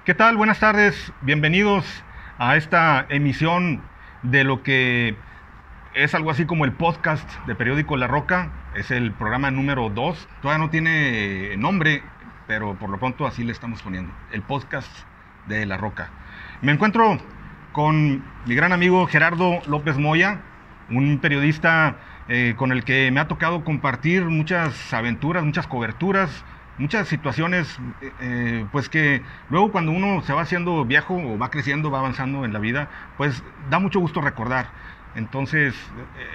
¿Qué tal? Buenas tardes, bienvenidos a esta emisión de lo que es algo así como el podcast de Periódico La Roca. Es el programa número 2, todavía no tiene nombre, pero por lo pronto así le estamos poniendo, el podcast de La Roca. Me encuentro con mi gran amigo Gerardo López Moya, un periodista con el que me ha tocado compartir muchas aventuras, muchas coberturas, muchas situaciones, pues que luego cuando uno se va haciendo viejo o va creciendo, va avanzando en la vida, pues da mucho gusto recordar. Entonces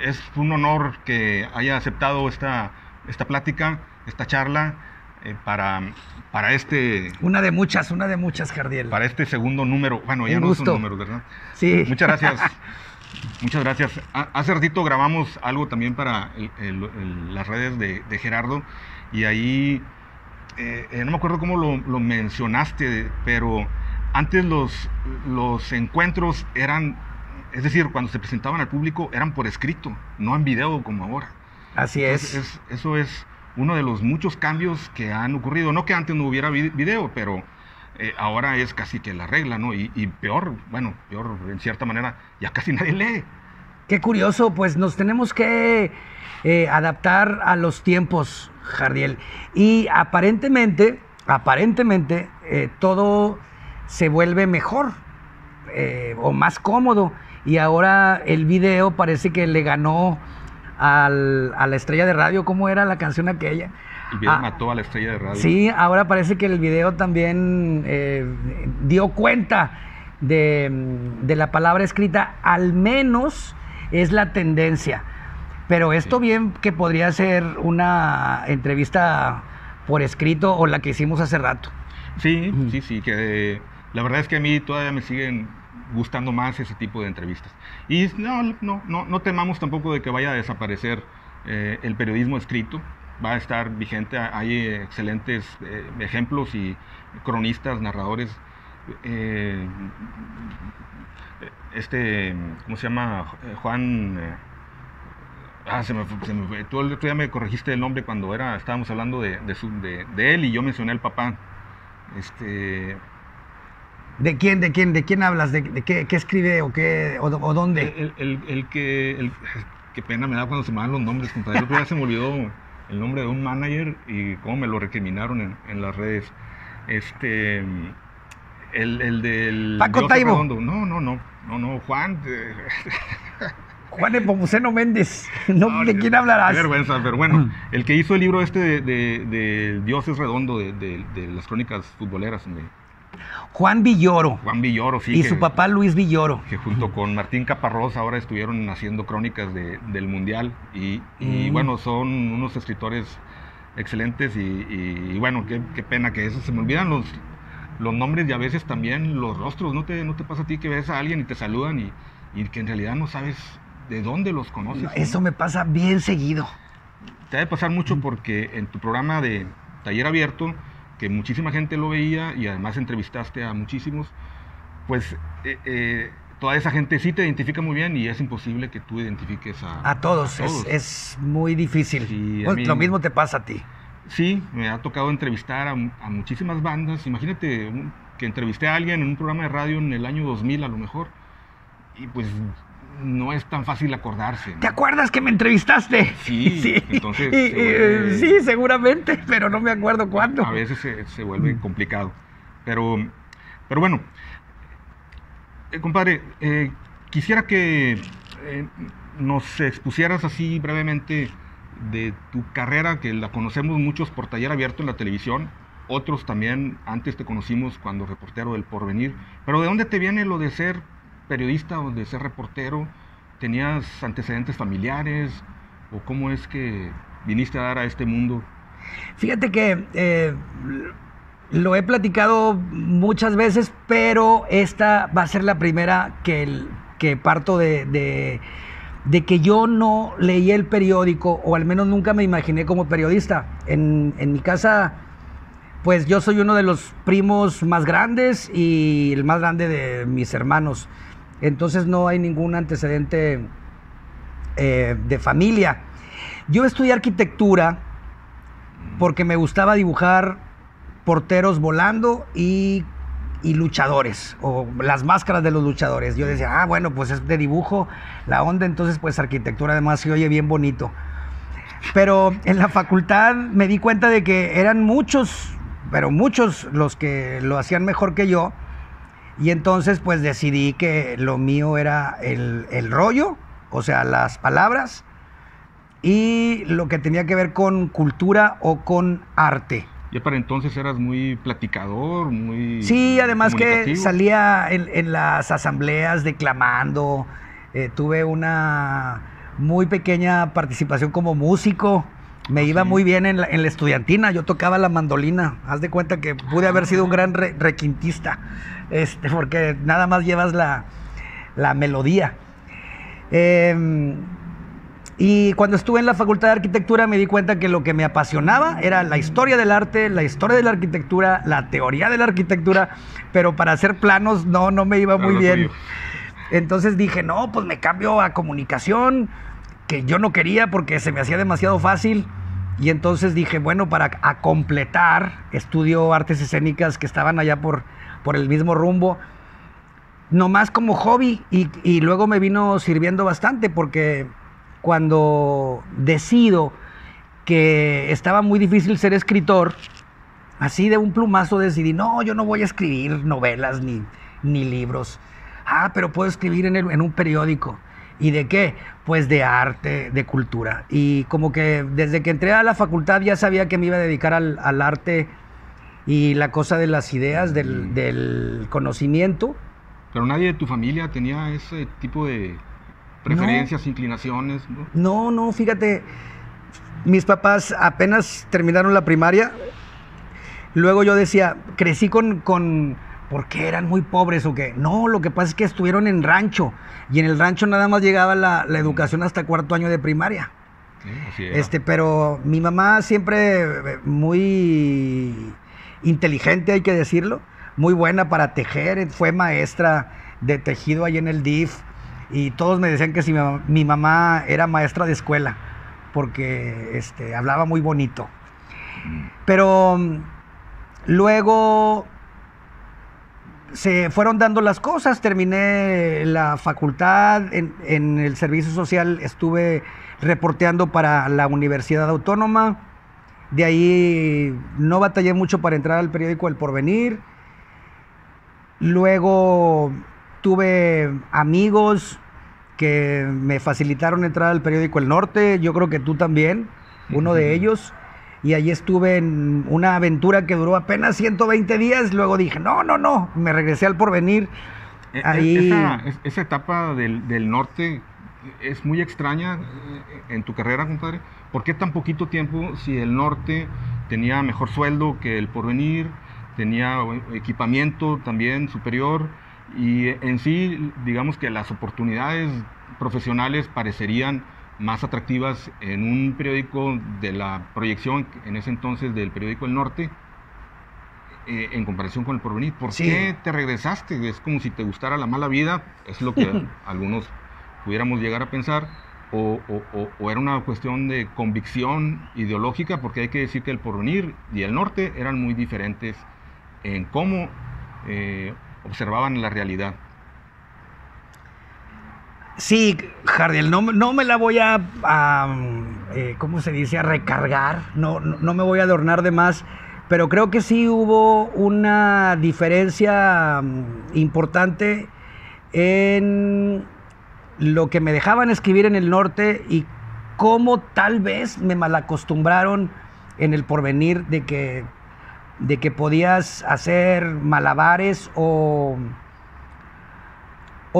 es un honor que haya aceptado esta plática, esta charla, para este... Una de muchas, Jardiel. Para este segundo número, bueno, ya no son números, ¿verdad? Sí. Muchas gracias. Muchas gracias. Hace ratito grabamos algo también para las redes de Gerardo, y ahí... no me acuerdo cómo lo mencionaste, pero antes los encuentros eran, es decir, cuando se presentaban al público eran por escrito, no en video como ahora. Así Entonces, eso es uno de los muchos cambios que han ocurrido. No que antes no hubiera video, pero ahora es casi que la regla, ¿no? Y peor, bueno, peor en cierta manera, ya casi nadie lee. Qué curioso, pues nos tenemos que adaptar a los tiempos, Jardiel. Y aparentemente, todo se vuelve mejor o más cómodo. Y ahora el video parece que le ganó a la estrella de radio. ¿Cómo era la canción aquella? El video mató a la estrella de radio. Sí, ahora parece que el video también dio cuenta de la palabra escrita, al menos es la tendencia. Pero esto bien que podría ser una entrevista por escrito o la que hicimos hace rato. Sí, que la verdad es que a mí todavía me siguen gustando más ese tipo de entrevistas. Y no temamos tampoco de que vaya a desaparecer el periodismo escrito. Va a estar vigente, hay excelentes ejemplos y cronistas, narradores. ¿Cómo se llama? Juan... se me fue. Tú el otro día me corregiste el nombre cuando estábamos hablando de él, y yo mencioné al papá. ¿De quién hablas? ¿De qué escribe o dónde? Qué pena me da cuando se me dan los nombres, compadre. El otro día se me olvidó el nombre de un manager y cómo me lo recriminaron en las redes. El del Paco Taibo. No, Juan. Juan Nepomuceno Méndez. ¿De quién hablarás? Qué vergüenza, pero bueno, el que hizo el libro de Dios es Redondo, de las crónicas futboleras. Juan Villoro. Juan Villoro, sí. Y su papá Luis Villoro. Que junto con Martín Caparrós ahora estuvieron haciendo crónicas del Mundial. Y bueno, son unos escritores excelentes y bueno, qué pena que eso se me olvidan los nombres y a veces también los rostros. ¿No te pasa a ti que ves a alguien y te saludan y que en realidad no sabes de dónde los conoces? Eso me pasa bien seguido. Te debe pasar mucho porque en tu programa de Taller Abierto, que muchísima gente lo veía y además entrevistaste a muchísimos, pues toda esa gente sí te identifica muy bien y es imposible que tú identifiques a todos. Es muy difícil. Sí, lo mismo te pasa a ti. Sí, me ha tocado entrevistar a muchísimas bandas. Imagínate que entrevisté a alguien en un programa de radio en el año 2000 a lo mejor, y pues no es tan fácil acordarse, ¿no? ¿Te acuerdas que me entrevistaste? Sí. Entonces sí, seguramente, pero no me acuerdo cuándo. A veces se vuelve complicado. Pero bueno, compadre, quisiera que nos expusieras así brevemente de tu carrera, que la conocemos muchos por Taller Abierto en la televisión, otros también antes te conocimos cuando reportero del Porvenir. Pero ¿de dónde te viene lo de ser periodista o de ser reportero? ¿Tenías antecedentes familiares o cómo es que viniste a dar a este mundo? Fíjate que lo he platicado muchas veces, pero esta va a ser la primera que parto de que yo no leí el periódico, o al menos nunca me imaginé como periodista. En mi casa, pues yo soy uno de los primos más grandes y el más grande de mis hermanos. Entonces no hay ningún antecedente de familia. Yo estudié arquitectura porque me gustaba dibujar porteros volando y y luchadores, o las máscaras de los luchadores. Yo decía, bueno, pues es de dibujo la onda, entonces pues arquitectura además se oye bien bonito. Pero en la facultad me di cuenta de que eran muchos, pero muchos los que lo hacían mejor que yo, y entonces pues decidí que lo mío era el rollo, o sea, las palabras, y lo que tenía que ver con cultura o con arte. Ya para entonces eras muy platicador, muy... Sí, además que salía en las asambleas declamando, tuve una muy pequeña participación como músico, me iba muy bien en la estudiantina, yo tocaba la mandolina, haz de cuenta que pude haber sido un gran requintista, porque nada más llevas la melodía. Y cuando estuve en la Facultad de Arquitectura me di cuenta que lo que me apasionaba era la historia del arte, la historia de la arquitectura, la teoría de la arquitectura, pero para hacer planos no me iba muy bien. Entonces dije, no, pues me cambio a comunicación, que yo no quería porque se me hacía demasiado fácil. Y entonces dije, bueno, para completar, estudio artes escénicas que estaban allá por el mismo rumbo, nomás como hobby, y luego me vino sirviendo bastante porque cuando decido que estaba muy difícil ser escritor, así de un plumazo decidí, no, yo no voy a escribir novelas ni libros. Pero puedo escribir en un periódico. ¿Y de qué? Pues de arte, de cultura. Y como que desde que entré a la facultad ya sabía que me iba a dedicar al arte y la cosa de las ideas, del conocimiento. Pero nadie de tu familia tenía ese tipo de preferencias, inclinaciones, ¿no? No, fíjate, mis papás apenas terminaron la primaria, luego yo decía, crecí con ¿por qué eran muy pobres o qué? No, lo que pasa es que estuvieron en rancho, y en el rancho nada más llegaba la educación hasta cuarto año de primaria. Sí, así pero mi mamá siempre muy inteligente, hay que decirlo, muy buena para tejer, fue maestra de tejido ahí en el DIF, y todos me decían que si mi mamá era maestra de escuela, porque hablaba muy bonito. Pero luego se fueron dando las cosas, terminé la facultad, en el servicio social estuve reporteando para la Universidad Autónoma, de ahí no batallé mucho para entrar al periódico El Porvenir, luego tuve amigos que me facilitaron entrar al periódico El Norte, yo creo que tú también, uno de ellos, y allí estuve en una aventura que duró apenas 120 días, luego dije, no, me regresé al Porvenir. Esa etapa del Norte es muy extraña en tu carrera, compadre. ¿Por qué tan poquito tiempo si el Norte tenía mejor sueldo que el Porvenir, tenía equipamiento también superior, y en sí, digamos que las oportunidades profesionales parecerían más atractivas en un periódico de la proyección, en ese entonces del periódico El Norte, en comparación con el Porvenir? ¿Por qué te regresaste? Es como si te gustara la mala vida, es lo que algunos pudiéramos llegar a pensar, o era una cuestión de convicción ideológica, porque hay que decir que el Porvenir y el Norte eran muy diferentes en cómo observaban la realidad. Sí, Jardiel, no me la voy a ¿cómo se dice? A recargar, no me voy a adornar de más, pero creo que sí hubo una diferencia importante en lo que me dejaban escribir en el Norte y cómo tal vez me malacostumbraron en el Porvenir de que podías hacer malabares o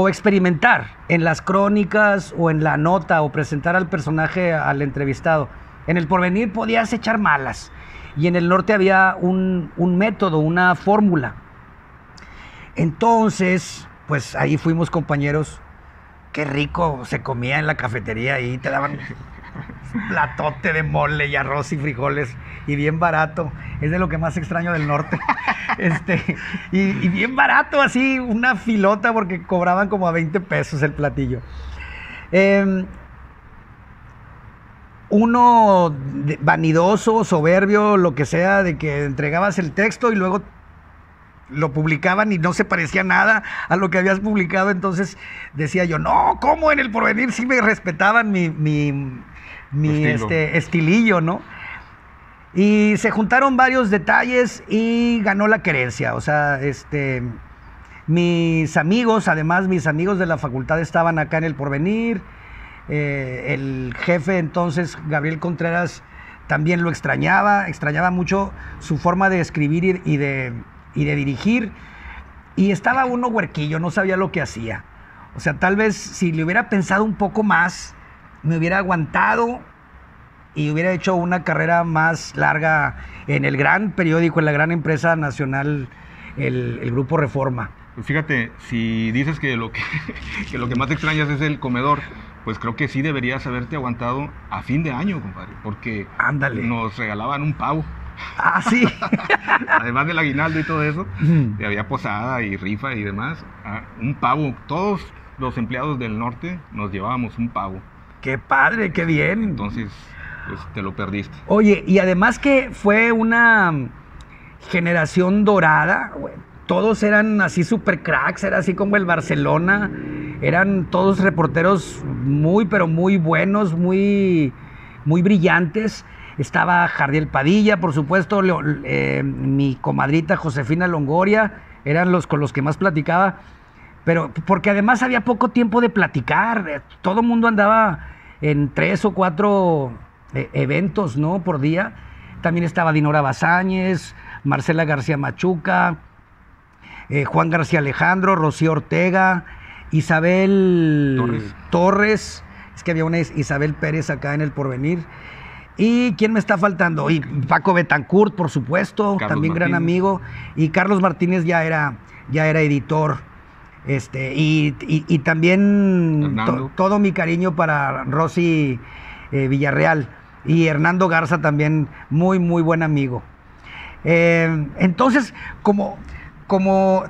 experimentar en las crónicas o en la nota o presentar al personaje al entrevistado. En el Porvenir podías echar malas y en el Norte había un método, una fórmula. Entonces, pues ahí fuimos compañeros. Qué rico se comía en la cafetería y te daban un platote de mole y arroz y frijoles y bien barato. Es de lo que más extraño del Norte. Y bien barato, así, una filota, porque cobraban como a 20 pesos el platillo. Uno vanidoso, soberbio, lo que sea, de que entregabas el texto y luego lo publicaban y no se parecía nada a lo que habías publicado, entonces decía yo, no, ¿cómo en El Porvenir sí me respetaban mi estilillo, ¿no? Y se juntaron varios detalles y ganó la querencia, o sea, mis amigos, además mis amigos de la facultad estaban acá en El Porvenir, el jefe entonces, Gabriel Contreras, también lo extrañaba mucho su forma de escribir y de dirigir, y estaba uno huerquillo, no sabía lo que hacía. O sea, tal vez si le hubiera pensado un poco más, me hubiera aguantado y hubiera hecho una carrera más larga en el gran periódico, en la gran empresa nacional, el Grupo Reforma. Pues fíjate, si dices que lo que más te extrañas es el comedor, pues creo que sí deberías haberte aguantado a fin de año, compadre, porque ándale, nos regalaban un pavo. Ah, sí. Además del aguinaldo y todo eso, y había posada y rifa y demás, un pavo. Todos los empleados del norte nos llevábamos un pavo. ¡Qué padre, qué bien! Entonces, pues te lo perdiste. Oye, y además que fue una generación dorada, güey. Todos eran así super cracks, era así como el Barcelona, eran todos reporteros muy, pero muy buenos, muy, muy brillantes. Estaba Jardiel Padilla, por supuesto, mi comadrita Josefina Longoria, eran los con los que más platicaba, pero porque además había poco tiempo de platicar, todo el mundo andaba en 3 o 4 eventos, ¿no?, por día. También estaba Dinora Bazáñez, Marcela García Machuca, Juan García Alejandro, Rocío Ortega, Isabel Torres, es que había una Isabel Pérez acá en El Porvenir. ¿Y quién me está faltando? Y Paco Betancourt, por supuesto, Carlos también Martínez. Gran amigo. Y Carlos Martínez ya era editor. Y también todo mi cariño para Rosy Villarreal. Y Hernando Garza también, muy, muy buen amigo. Entonces, como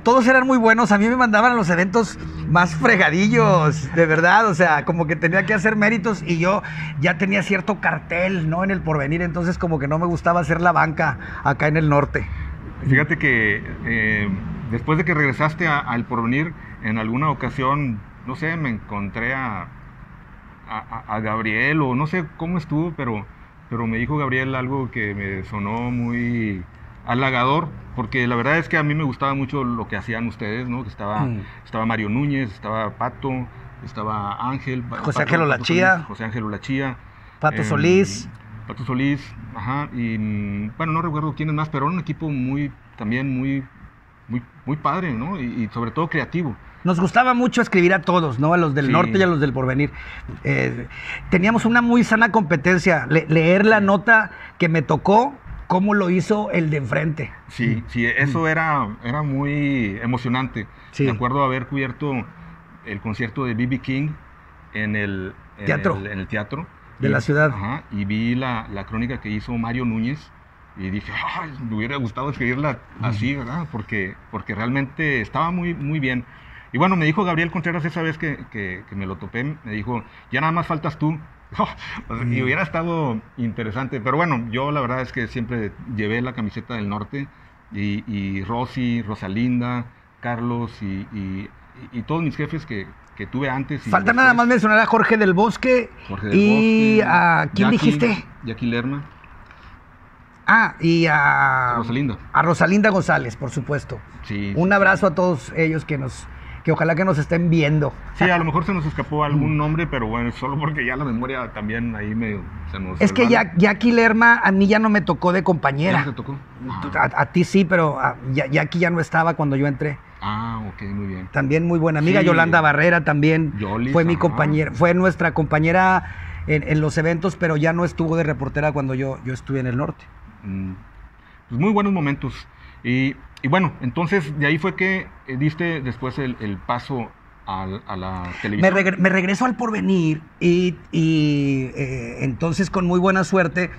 todos eran muy buenos, a mí me mandaban a los eventos más fregadillos, de verdad, o sea, como que tenía que hacer méritos y yo ya tenía cierto cartel, ¿no?, en El Porvenir, entonces como que no me gustaba hacer la banca acá en el norte. Fíjate que después de que regresaste a El Porvenir, en alguna ocasión, no sé, me encontré a Gabriel, o no sé cómo estuvo, pero me dijo Gabriel algo que me sonó muy halagador, porque la verdad es que a mí me gustaba mucho lo que hacían ustedes, ¿no? Que estaba Mario Núñez, estaba Pato, estaba Ángel, José Ángel Olachía, Pato Solís, ajá, y bueno, no recuerdo quiénes más, pero era un equipo muy padre, ¿no? Y sobre todo creativo. Nos gustaba mucho escribir a todos, ¿no? A los del norte y a los del Porvenir. Teníamos una muy sana competencia, leer la nota que me tocó, cómo lo hizo el de enfrente. Sí, eso era muy emocionante. Sí. Me acuerdo haber cubierto el concierto de B.B. King en el teatro de la ciudad. Ajá, y vi la crónica que hizo Mario Núñez y dije, ay, me hubiera gustado escribirla así, ¿verdad? Porque realmente estaba muy, muy bien. Y bueno, me dijo Gabriel Contreras esa vez que me lo topé, me dijo, ya nada más faltas tú. Y hubiera estado interesante, pero bueno, yo la verdad es que siempre llevé la camiseta del norte y Rosy, Rosalinda, Carlos y todos mis jefes que tuve antes. Falta nada más mencionar a Jorge del Bosque y a ¿quién dijiste? Jackie Lerma. Y a Rosalinda. A Rosalinda González, por supuesto. Sí. Un abrazo a todos ellos que ojalá que nos estén viendo. Sí, a lo mejor se nos escapó algún nombre, pero bueno, solo porque ya la memoria también ahí se nos... Es que Jackie Lerma a mí ya no me tocó de compañera. ¿Ya no te tocó? A ti sí, pero Jackie ya no estaba cuando yo entré. Ok, muy bien. También muy buena amiga. Sí. Yolanda Barrera también fue mi compañera, fue nuestra compañera en los eventos, pero ya no estuvo de reportera cuando yo estuve en el norte. Pues muy buenos momentos. Y bueno, entonces de ahí fue que diste después el paso a la televisión. Me regreso al Porvenir y entonces con muy buena suerte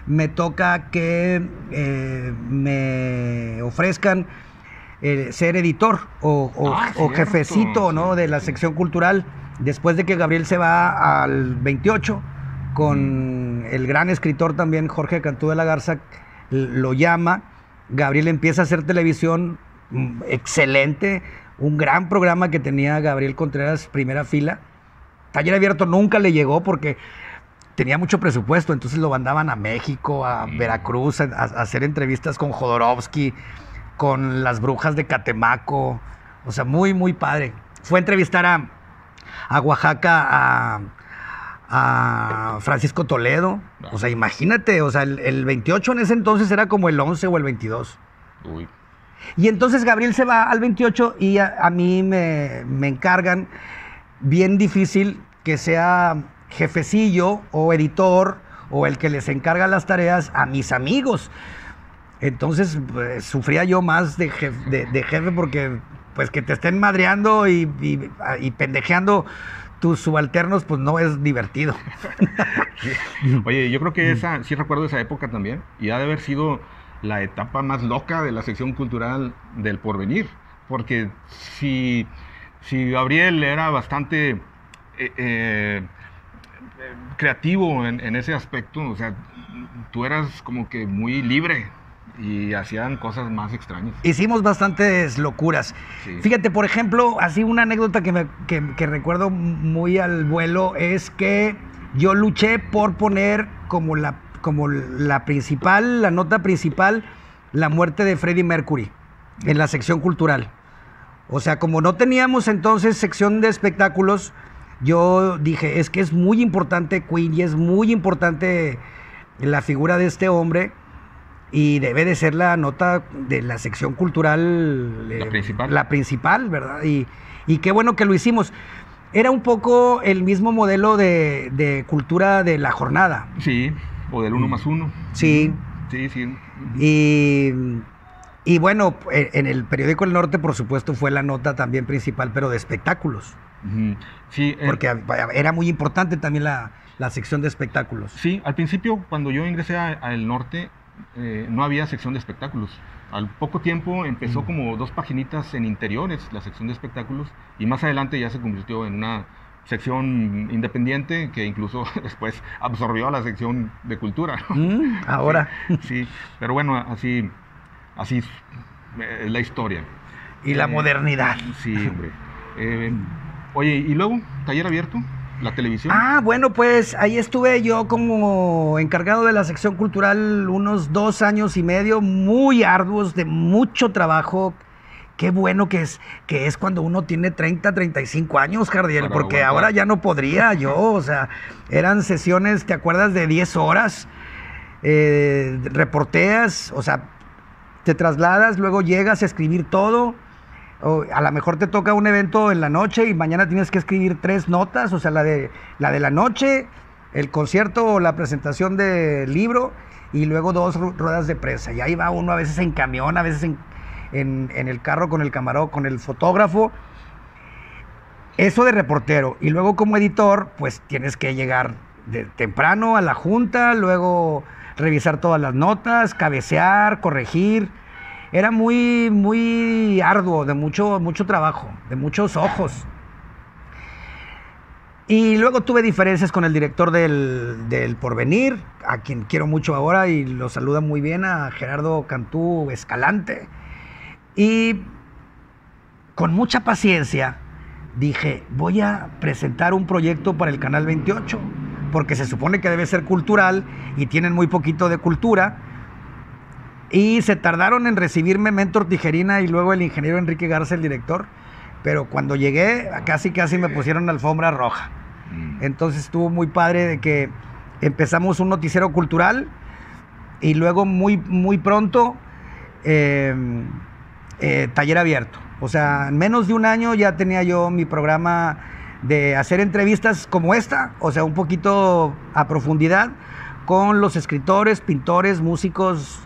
me toca que me ofrezcan ser editor o jefecito, ¿no?, de la sección cultural, después de que Gabriel se va al 28 con el gran escritor también Jorge Cantú de la Garza, lo llama. Gabriel empieza a hacer televisión excelente, un gran programa que tenía Gabriel Contreras, primera fila. Taller Abierto nunca le llegó porque tenía mucho presupuesto, entonces lo mandaban a México, a Veracruz, a hacer entrevistas con Jodorowsky, con las brujas de Catemaco, o sea, muy, muy padre. Fue a entrevistar a Oaxaca, a Francisco Toledo, o sea, imagínate, o sea, el 28 en ese entonces era como el 11 o el 22. Uy. Y entonces Gabriel se va al 28 y a mí me encargan, bien difícil que sea jefecillo o editor o el que les encarga las tareas a mis amigos. Entonces sufría yo más de jefe porque pues que te estén madreando y pendejeando tus subalternos, pues no es divertido. Sí. Oye, yo creo que sí recuerdo esa época también, y ha de haber sido la etapa más loca de la sección cultural del Porvenir, porque si Gabriel era bastante creativo en ese aspecto, o sea, tú eras como que muy libre y hacían cosas más extrañas. Hicimos bastantes locuras. Sí. Fíjate, por ejemplo, así una anécdota que recuerdo muy al vuelo es que yo luché por poner como la principal, la nota principal, la muerte de Freddie Mercury en la sección cultural. O sea, como no teníamos entonces sección de espectáculos, yo dije, es que es muy importante Queen y es muy importante la figura de este hombre y debe de ser la nota de la sección cultural, la principal, ¿verdad? Y qué bueno que lo hicimos. Era un poco el mismo modelo de cultura de la jornada. Sí, o del 1+1. Sí. Sí, sí. Y bueno, en el periódico El Norte, por supuesto, fue la nota también principal, pero de espectáculos. Sí, porque era muy importante también la sección de espectáculos. Sí, al principio, cuando yo ingresé a El Norte, no había sección de espectáculos. Al poco tiempo empezó como 2 paginitas en interiores, la sección de espectáculos, y más adelante ya se convirtió en una sección independiente que incluso después absorbió a la sección de cultura, ¿no? Ahora. Sí, pero bueno, así es la historia. Y la modernidad. Sí, hombre. Oye, ¿y luego? ¿Taller Abierto? ¿La televisión? Bueno, pues ahí estuve yo como encargado de la sección cultural unos 2 años y medio, muy arduos, de mucho trabajo. Qué bueno que es cuando uno tiene 30, 35 años, Jardiel, porque ahora ya no podría yo, o sea, eran sesiones, ¿te acuerdas? De 10 horas, reporteas, o sea, te trasladas, luego llegas a escribir todo. O a lo mejor te toca un evento en la noche y mañana tienes que escribir 3 notas, o sea, la de la noche, el concierto o la presentación del libro y luego 2 ruedas de prensa. Y ahí va uno a veces en camión, a veces en el carro con el camarógrafo, con el fotógrafo. Eso de reportero. Y luego como editor, pues tienes que llegar temprano a la junta, luego revisar todas las notas, cabecear, corregir. Era muy, muy arduo, de mucho trabajo, de muchos ojos. Y luego tuve diferencias con el director del Porvenir, a quien quiero mucho ahora y lo saluda muy bien, a Gerardo Cantú Escalante. Y con mucha paciencia dije, voy a presentar un proyecto para el Canal 28, porque se supone que debe ser cultural y tienen muy poquito de cultura. Y se tardaron en recibirme Mentor Tijerina y luego el ingeniero Enrique Garza, el director. Pero cuando llegué, casi me pusieron alfombra roja. Entonces estuvo muy padre de que empezamos un noticiero cultural y luego muy, muy pronto Taller Abierto. O sea, en menos de un año ya tenía yo mi programa de hacer entrevistas como esta, o sea, un poquito a profundidad con los escritores, pintores, músicos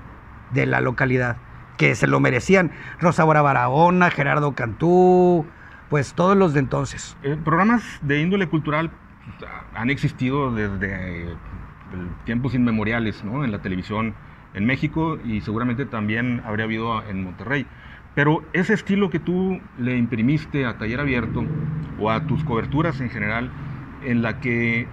de la localidad, que se lo merecían. Rosa Bora Barahona, Gerardo Cantú, pues todos los de entonces. Programas de índole cultural han existido desde tiempos inmemoriales, ¿no? En la televisión en México y seguramente también habría habido en Monterrey. Pero ese estilo que tú le imprimiste a Taller Abierto o a tus coberturas en general, en las que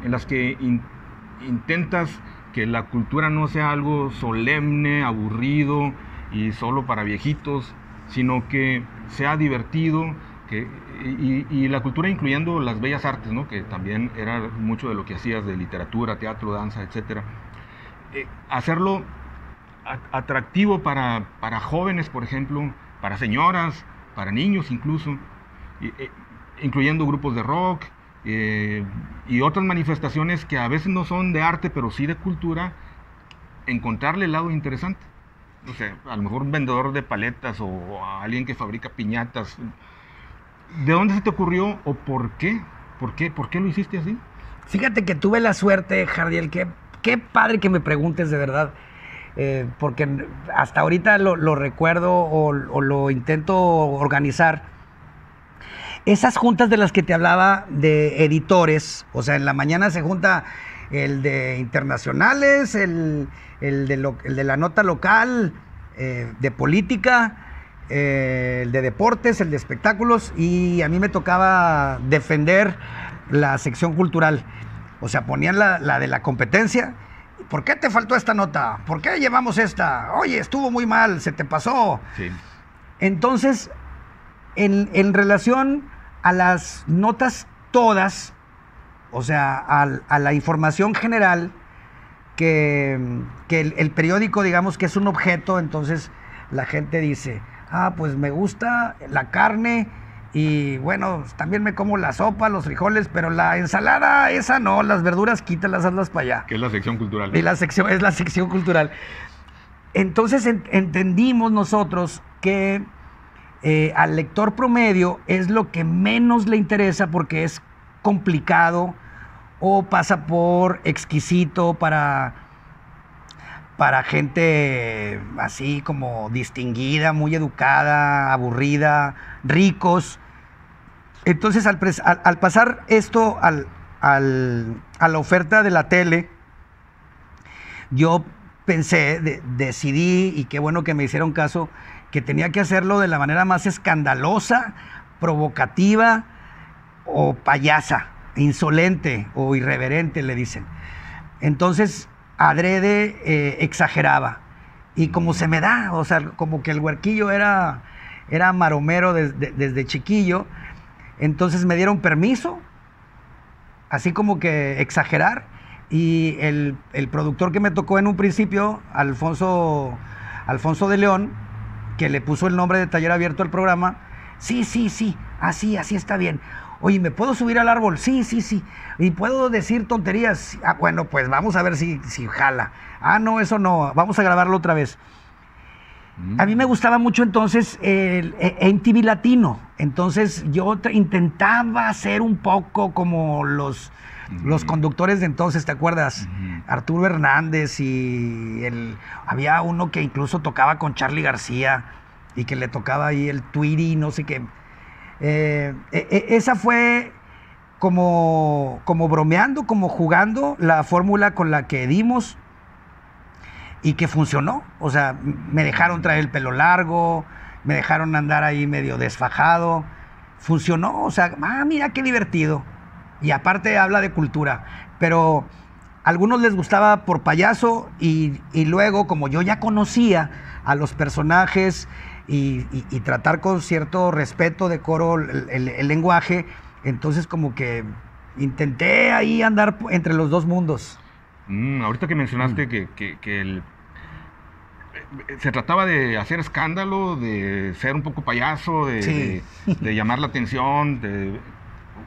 intentas que la cultura no sea algo solemne, aburrido y solo para viejitos, sino que sea divertido, y la cultura incluyendo las bellas artes, ¿no? Que también era mucho de lo que hacías, de literatura, teatro, danza, etc. Hacerlo atractivo para jóvenes, por ejemplo, para señoras, para niños incluso, incluyendo grupos de rock y otras manifestaciones que a veces no son de arte, pero sí de cultura, encontrarle el lado interesante. No sé, a lo mejor un vendedor de paletas o alguien que fabrica piñatas. ¿De dónde se te ocurrió o por qué? ¿Por qué lo hiciste así? Fíjate que tuve la suerte, Jardiel, qué padre que me preguntes de verdad, porque hasta ahorita lo recuerdo o lo intento organizar. Esas juntas de las que te hablaba de editores, o sea, en la mañana se junta el de internacionales, el de la nota local, de política, el de deportes, el de espectáculos, y a mí me tocaba defender la sección cultural. O sea, ponían la de la competencia. ¿Por qué te faltó esta nota? ¿Por qué llevamos esta? Oye, estuvo muy mal, se te pasó. Sí. Entonces, en relación a las notas todas, o sea, a la información general, que el periódico, digamos que es un objeto, entonces la gente dice, pues me gusta la carne y bueno, también me como la sopa, los frijoles, pero la ensalada, esa no, las verduras quítalas, hazlas para allá. Que es la sección cultural. Y es la sección cultural. Entonces entendimos nosotros que al lector promedio es lo que menos le interesa porque es complicado o pasa por exquisito para gente así como distinguida, muy educada, aburrida, ricos. Entonces al pasar esto a la oferta de la tele, yo pensé, decidí, y qué bueno que me hicieron caso, que tenía que hacerlo de la manera más escandalosa, provocativa o payasa, insolente o irreverente, le dicen. Entonces, adrede exageraba. Y como se me da, o sea, como que el huerquillo era maromero desde chiquillo, entonces me dieron permiso, así como que exagerar, y el productor que me tocó en un principio, Alfonso de León, que le puso el nombre de Taller Abierto al programa, sí, así está bien. Oye, ¿me puedo subir al árbol? Sí. ¿Y puedo decir tonterías? Bueno, pues vamos a ver si jala. No, eso no, vamos a grabarlo otra vez. A mí me gustaba mucho entonces el MTV Latino. Entonces yo intentaba ser un poco como los conductores de entonces, ¿te acuerdas? Arturo Hernández había uno que incluso tocaba con Charly García y que le tocaba ahí el Tweety, no sé qué. Esa fue como bromeando, como jugando la fórmula con la que dimos y que funcionó. O sea, me dejaron traer el pelo largo, me dejaron andar ahí medio desfajado. Funcionó, o sea, mira qué divertido. Y aparte habla de cultura, pero a algunos les gustaba por payaso y luego, como yo ya conocía a los personajes y tratar con cierto respeto, decoro el lenguaje, entonces como que intenté ahí andar entre los dos mundos. Ahorita que mencionaste que se trataba de hacer escándalo, de ser un poco payaso, de llamar la atención,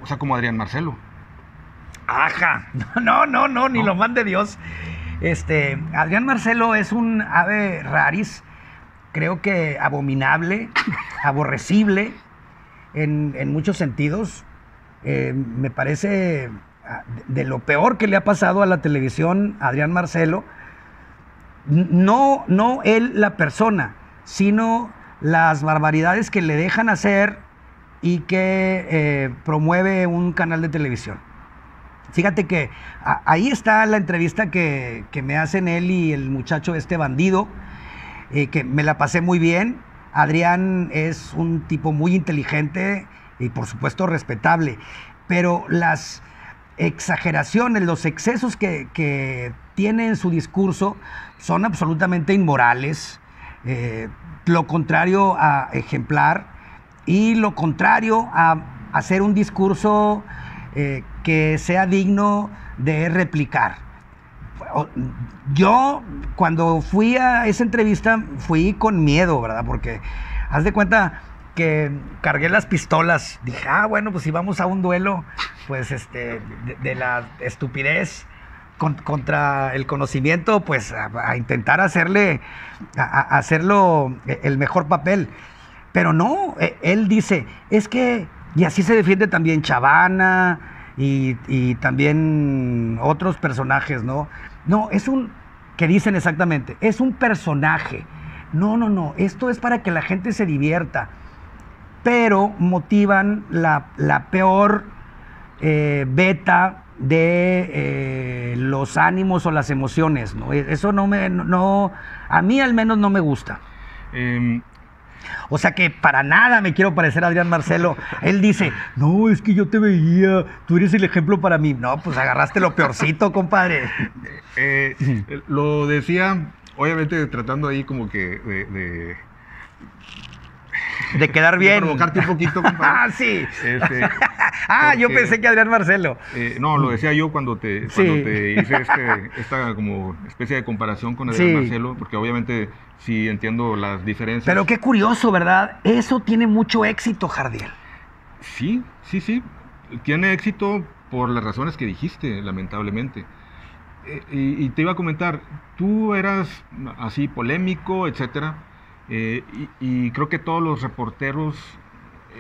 o sea, como Adrián Marcelo. Ajá, no, ni lo mande Dios. Adrián Marcelo es un ave raris, creo que abominable, aborrecible en muchos sentidos. Me parece de lo peor que le ha pasado a la televisión a Adrián Marcelo. No él la persona, sino las barbaridades que le dejan hacer y que promueve un canal de televisión. Fíjate que ahí está la entrevista que me hacen él y el muchacho bandido, que me la pasé muy bien. Adrián es un tipo muy inteligente y por supuesto respetable, pero las exageraciones, los excesos que tiene en su discurso son absolutamente inmorales, lo contrario a ejemplar y lo contrario a hacer un discurso que sea digno de replicar. Yo, cuando fui a esa entrevista, fui con miedo, ¿verdad? Porque haz de cuenta que cargué las pistolas. Dije, bueno, pues si vamos a un duelo, pues de la estupidez contra el conocimiento, pues a intentar hacerlo el mejor papel. Pero no, él dice, es que, y así se defiende también Chavana y también otros personajes, ¿no? No, que dicen exactamente, es un personaje. No, esto es para que la gente se divierta, pero motivan la peor beta de los ánimos o las emociones, ¿no? Eso a mí al menos no me gusta. O sea que para nada me quiero parecer a Adrián Marcelo. Él dice, no, es que yo te veía, tú eres el ejemplo para mí. No, pues agarraste lo peorcito, compadre. Lo decía, obviamente tratando ahí como que de quedar bien. De provocarte un poquito, compadre. Sí. Yo pensé que Adrián Marcelo. No, lo decía yo cuando te hice esta como especie de comparación con Adrián Marcelo, porque obviamente sí entiendo las diferencias. Pero qué curioso, ¿verdad? Eso tiene mucho éxito, Jardiel. Sí. Tiene éxito por las razones que dijiste, lamentablemente. Y te iba a comentar, tú eras así polémico, etcétera. Y creo que todos los reporteros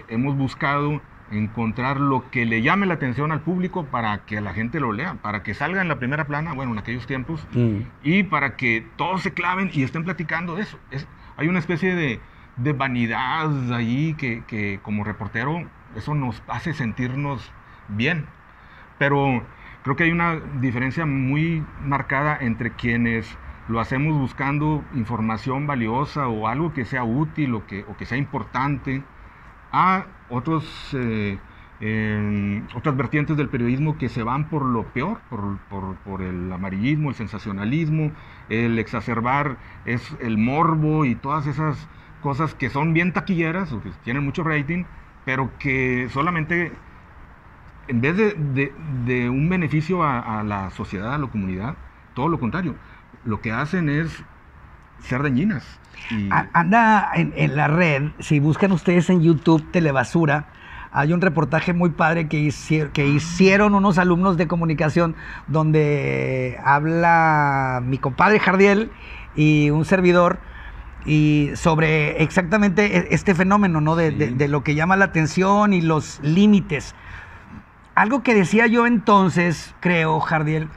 hemos buscado encontrar lo que le llame la atención al público para que la gente lo lea, para que salga en la primera plana, bueno, en aquellos tiempos, y para que todos se claven y estén platicando de eso. Hay una especie de vanidad ahí que como reportero eso nos hace sentirnos bien, pero creo que hay una diferencia muy marcada entre quienes lo hacemos buscando información valiosa o algo que sea útil o que sea importante, a otras vertientes del periodismo que se van por lo peor, por el amarillismo, el sensacionalismo, el exacerbar el morbo y todas esas cosas que son bien taquilleras o que tienen mucho rating, pero que solamente, en vez de un beneficio a la sociedad, a la comunidad, todo lo contrario, lo que hacen es ser dañinas. Anda en la red, si buscan ustedes en YouTube Telebasura, hay un reportaje muy padre que hicieron unos alumnos de comunicación donde habla mi compadre Jardiel y un servidor y sobre exactamente este fenómeno, ¿no? De lo que llama la atención y los límites. Algo que decía yo entonces, creo, Jardiel,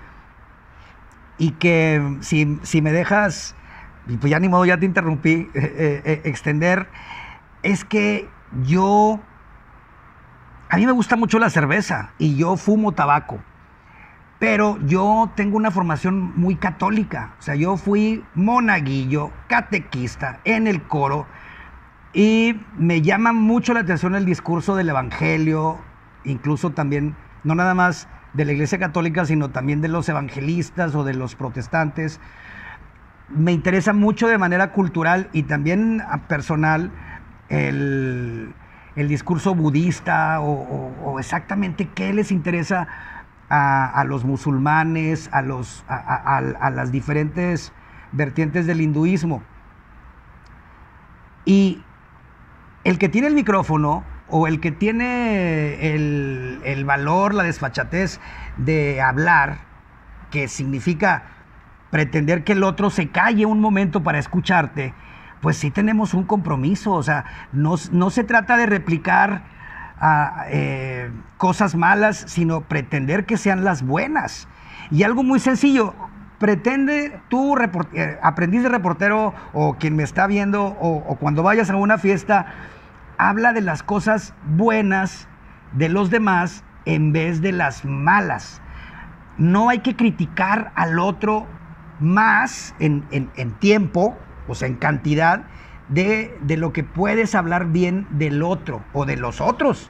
y que si me dejas, y pues ya ni modo, ya te interrumpí, extender, es que a mí me gusta mucho la cerveza y yo fumo tabaco, pero yo tengo una formación muy católica. O sea, yo fui monaguillo, catequista en el coro y me llama mucho la atención el discurso del evangelio, incluso también, no nada más de la Iglesia Católica, sino también de los evangelistas o de los protestantes. Me interesa mucho de manera cultural y también personal el discurso budista o exactamente qué les interesa a los musulmanes, a las diferentes vertientes del hinduismo. Y el que tiene el micrófono o el que tiene el valor, la desfachatez de hablar, que significa pretender que el otro se calle un momento para escucharte, pues sí tenemos un compromiso. O sea, no se trata de replicar cosas malas, sino pretender que sean las buenas. Y algo muy sencillo, pretende tú, aprendiz de reportero o quien me está viendo, o cuando vayas a una fiesta, habla de las cosas buenas de los demás en vez de las malas. No hay que criticar al otro más en tiempo, o sea, en cantidad, de lo que puedes hablar bien del otro o de los otros.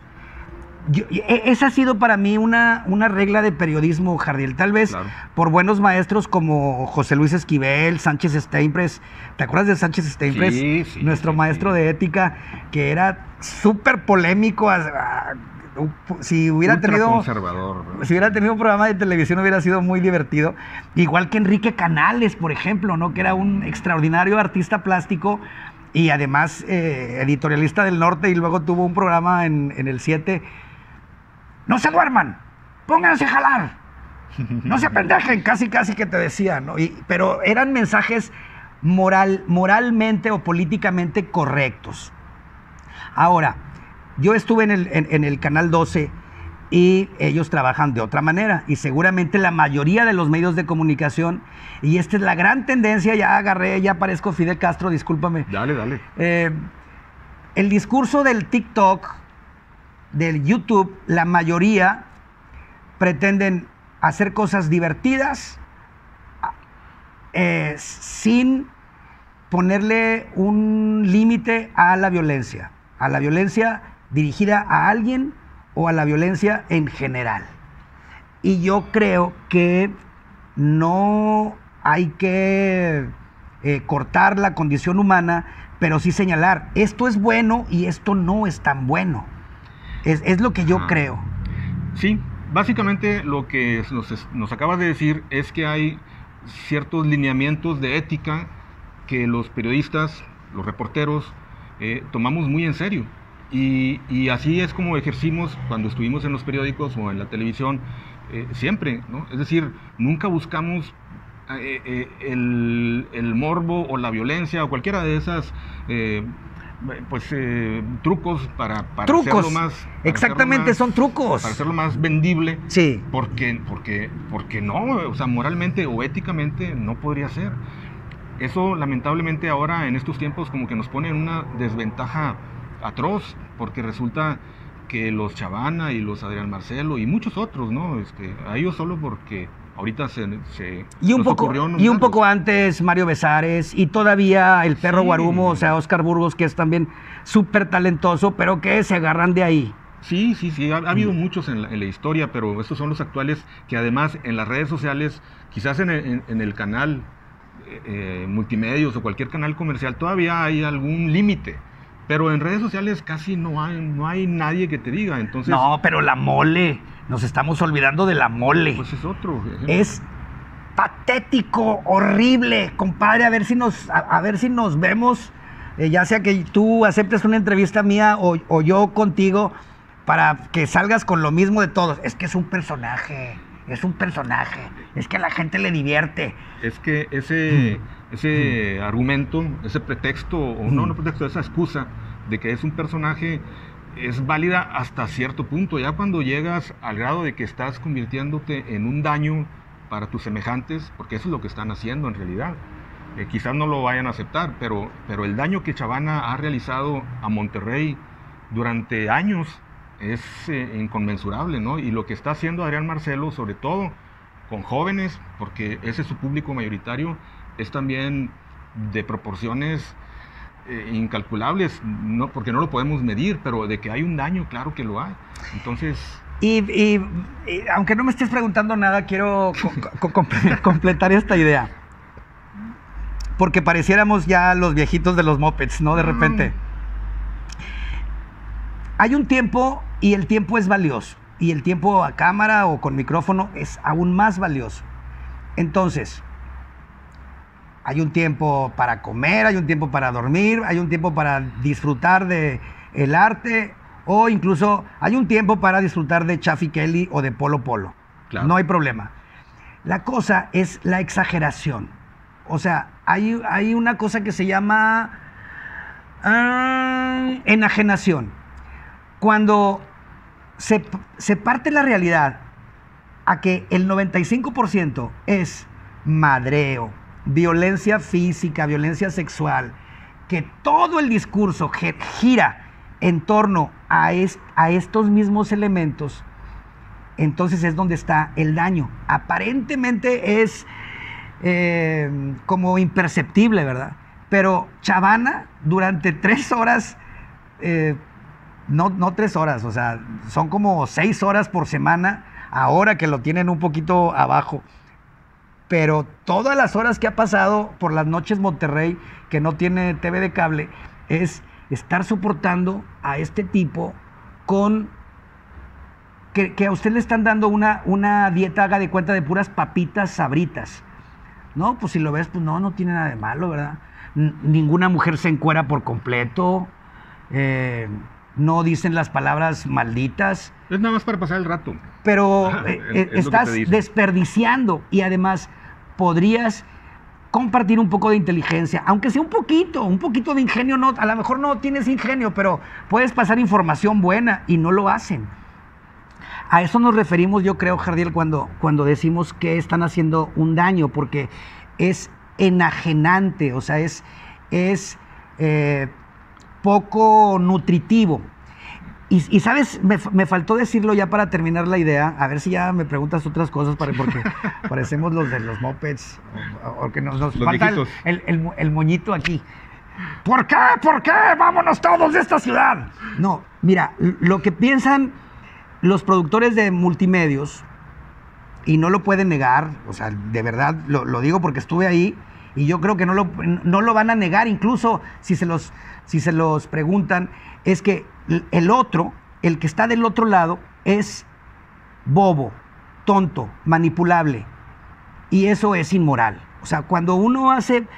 esa ha sido para mí una regla de periodismo, Jardiel. Tal vez por buenos maestros como José Luis Esquivel, Sánchez Steinpress. ¿Te acuerdas de Sánchez Steinpress? Sí, nuestro maestro de ética, que era súper polémico. Si hubiera tenido un programa de televisión hubiera sido muy divertido. Igual que Enrique Canales, por ejemplo, ¿no? Que era un extraordinario artista plástico y además editorialista del Norte, y luego tuvo un programa en el 7. No se duerman, pónganse a jalar, no se apendejen, casi que te decía, ¿no? Pero eran mensajes moralmente o políticamente correctos. Ahora, yo estuve en el Canal 12 y ellos trabajan de otra manera, y seguramente la mayoría de los medios de comunicación, y esta es la gran tendencia, ya parezco Fidel Castro, discúlpame. Dale. El discurso del TikTok, del YouTube, la mayoría pretenden hacer cosas divertidas sin ponerle un límite a la violencia dirigida a alguien o a la violencia en general. Y yo creo que no hay que cortar la condición humana, pero sí señalar, esto es bueno y esto no es tan bueno. Es lo que yo creo. Sí, básicamente lo que nos acabas de decir es que hay ciertos lineamientos de ética que los periodistas, los reporteros, tomamos muy en serio. Y así es como ejercimos cuando estuvimos en los periódicos o en la televisión, siempre, ¿no? Es decir, nunca buscamos el morbo o la violencia o cualquiera de esas trucos para hacerlo más... Exactamente, son trucos. Para hacerlo más vendible. Sí. Porque no, o sea, moralmente o éticamente no podría ser. Eso lamentablemente ahora en estos tiempos como que nos pone en una desventaja atroz, porque resulta que los Chavana y los Adrián Marcelo y muchos otros, ¿no? A ellos solo porque ahorita y un poco antes Mario Besares, y todavía el perro Guarumo, o sea, Oscar Burgos, que es también súper talentoso, pero que se agarran de ahí. Sí, ha habido muchos en la historia, pero estos son los actuales, que además en las redes sociales, quizás en el canal multimedios o cualquier canal comercial, todavía hay algún límite. Pero en redes sociales casi no hay nadie que te diga, entonces... No, pero la mole, nos estamos olvidando de la mole. Pues es otro ejemplo. Es patético, horrible, compadre, a ver si nos vemos, ya sea que tú aceptes una entrevista mía o yo contigo, para que salgas con lo mismo de todos. Es que es un personaje, es que a la gente le divierte. Es que ese argumento, ese pretexto, o no pretexto, esa excusa de que es un personaje es válida hasta cierto punto. Ya cuando llegas al grado de que estás convirtiéndote en un daño para tus semejantes, porque eso es lo que están haciendo en realidad. Quizás no lo vayan a aceptar, pero el daño que Chavana ha realizado a Monterrey durante años es inconmensurable, ¿no? Y lo que está haciendo Adrián Marcelo, sobre todo con jóvenes, porque ese es su público mayoritario, es también de proporciones incalculables, no, porque no lo podemos medir, pero de que hay un daño, claro que lo hay. Entonces... Y aunque no me estés preguntando nada, quiero completar esta idea, porque pareciéramos ya los viejitos de los mopeds, ¿no? De repente. Hay un tiempo, y el tiempo es valioso, y el tiempo a cámara o con micrófono es aún más valioso. Entonces, hay un tiempo para comer, hay un tiempo para dormir, hay un tiempo para disfrutar de el arte, o incluso hay un tiempo para disfrutar de Chaffy Kelly o de Polo Polo. Claro. No hay problema. La cosa es la exageración. O sea, hay una cosa que se llama enajenación. Cuando se parte la realidad a que el 95% es madreo, violencia física, violencia sexual, que todo el discurso gira en torno a estos mismos elementos, entonces es donde está el daño. Aparentemente es como imperceptible, ¿verdad? Pero Chavana durante 3 horas no 3 horas, o sea, son como 6 horas por semana, ahora que lo tienen un poquito abajo. Pero todas las horas que ha pasado por las noches Monterrey, que no tiene TV de cable, es estar soportando a este tipo con... Que a usted le están dando una dieta, haga de cuenta, de puras papitas sabritas. No, pues si lo ves, pues no tiene nada de malo, ¿verdad? Ninguna mujer se encuera por completo. No dicen las palabras malditas. Es nada más para pasar el rato. Pero es estás desperdiciando, y además podrías compartir un poco de inteligencia, aunque sea un poquito de ingenio. No, a lo mejor no tienes ingenio, pero puedes pasar información buena y no lo hacen. A eso nos referimos, yo creo, Jardiel, cuando decimos que están haciendo un daño, porque es enajenante, o sea, es poco nutritivo. Y sabes, me faltó decirlo ya para terminar la idea, a ver si ya me preguntas otras cosas, porque parecemos los de los mopeds, o que nos falta el moñito aquí. ¿Por qué? ¿Por qué? ¡Vámonos todos de esta ciudad! No, mira, lo que piensan los productores de multimedios, y no lo pueden negar, o sea, de verdad, lo digo porque estuve ahí, y yo creo que no lo van a negar, incluso si se los preguntan, es que el que está del otro lado, es bobo, tonto, manipulable, y eso es inmoral. O sea, cuando uno hace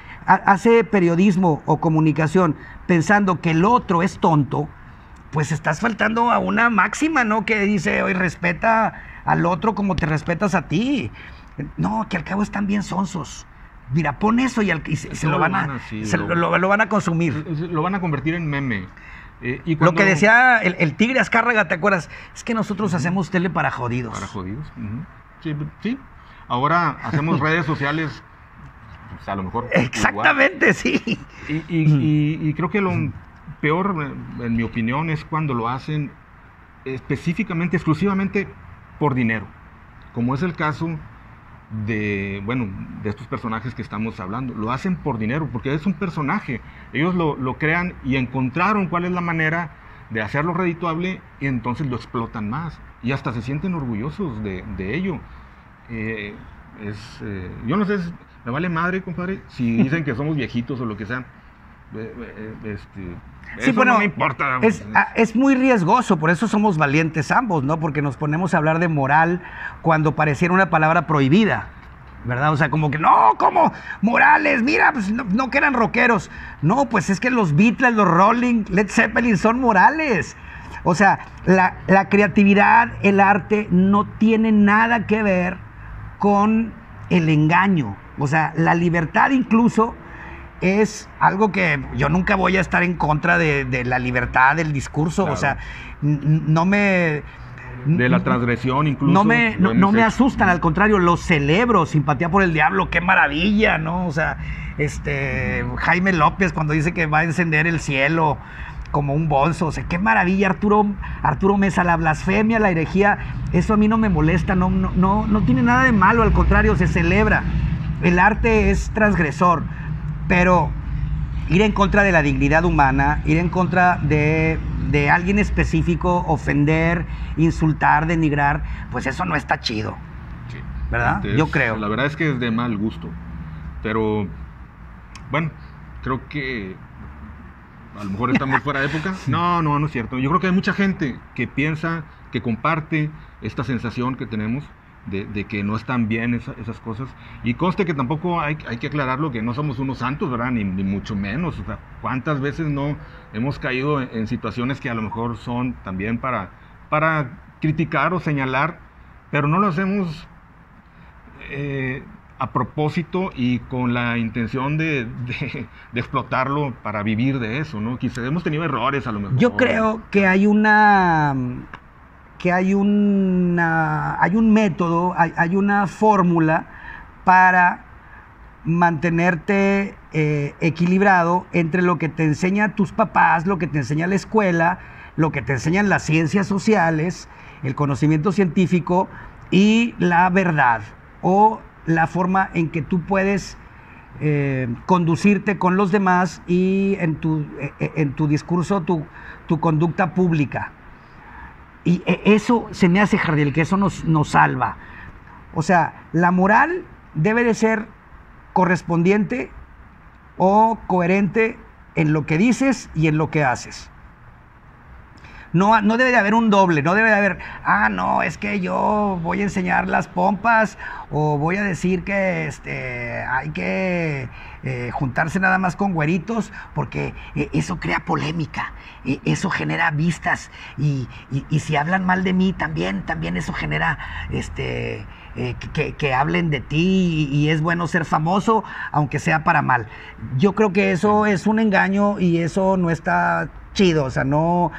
periodismo o comunicación pensando que el otro es tonto, pues estás faltando a una máxima, ¿no? Que dice, oye, respeta al otro como te respetas a ti. No, que al cabo están bien sonsos. Mira, pon eso y se lo van a consumir. Lo van a convertir en meme. Y lo que decía el Tigre Azcárraga, ¿te acuerdas? Es que nosotros hacemos tele para jodidos. Para jodidos. Sí. Ahora hacemos redes sociales, pues, a lo mejor. Exactamente, igual. Sí. Y creo que lo peor, en mi opinión, es cuando lo hacen específicamente, exclusivamente por dinero, como es el caso de estos personajes que estamos hablando. Lo hacen por dinero, porque es un personaje. Ellos lo crean y encontraron cuál es la manera de hacerlo redituable, y entonces lo explotan más. Y hasta se sienten orgullosos de ello. Yo no sé, me vale madre, compadre, si dicen que somos viejitos o lo que sea. Sí, eso no me importa. Es muy riesgoso, por eso somos valientes ambos, ¿no? Porque nos ponemos a hablar de moral cuando pareciera una palabra prohibida, ¿verdad? O sea, como que, no, ¿cómo? Morales, mira, pues no que eran rockeros. No, pues es que los Beatles, los Rolling, Led Zeppelin son morales. O sea, la creatividad, el arte no tiene nada que ver con el engaño. O sea, la libertad incluso es algo que yo nunca voy a estar en contra de la libertad del discurso. Claro. O sea, de la transgresión incluso. No me asustan, al contrario, los celebro. Simpatía por el diablo, qué maravilla, ¿no? O sea, Jaime López cuando dice que va a encender el cielo como un bonzo, o sea, qué maravilla. Arturo Mesa, la blasfemia, la herejía, eso a mí no me molesta, no tiene nada de malo, al contrario, se celebra. El arte es transgresor, pero ir en contra de la dignidad humana, ir en contra de alguien específico, ofender, insultar, denigrar, pues eso no está chido. Sí. ¿Verdad? Yo creo. La verdad es que es de mal gusto. Pero, bueno, creo que a lo mejor estamos fuera de época. No es cierto. Yo creo que hay mucha gente que piensa, que comparte esta sensación que tenemos de que no están bien esas cosas. Y conste que tampoco hay que aclararlo, que no somos unos santos, ¿verdad? Ni mucho menos. O sea, ¿cuántas veces no hemos caído en situaciones que a lo mejor son también para criticar o señalar, pero no lo hacemos a propósito y con la intención de explotarlo para vivir de eso, ¿no? Quizás hemos tenido errores a lo mejor. Yo creo que hay un método, hay una fórmula para mantenerte equilibrado entre lo que te enseñan tus papás, lo que te enseña la escuela, lo que te enseñan las ciencias sociales, el conocimiento científico y la verdad, o la forma en que tú puedes conducirte con los demás y en tu discurso, tu conducta pública. Y eso se me hace, Jardiel, que eso nos salva. O sea, la moral debe de ser correspondiente o coherente en lo que dices y en lo que haces. No debe de haber un doble, no debe de haber, no, es que yo voy a enseñar las pompas o voy a decir que hay que juntarse nada más con güeritos porque eso crea polémica, eso genera vistas y si hablan mal de mí también eso genera que hablen de ti y es bueno ser famoso aunque sea para mal. Yo creo que eso es un engaño y eso no está chido, o sea, no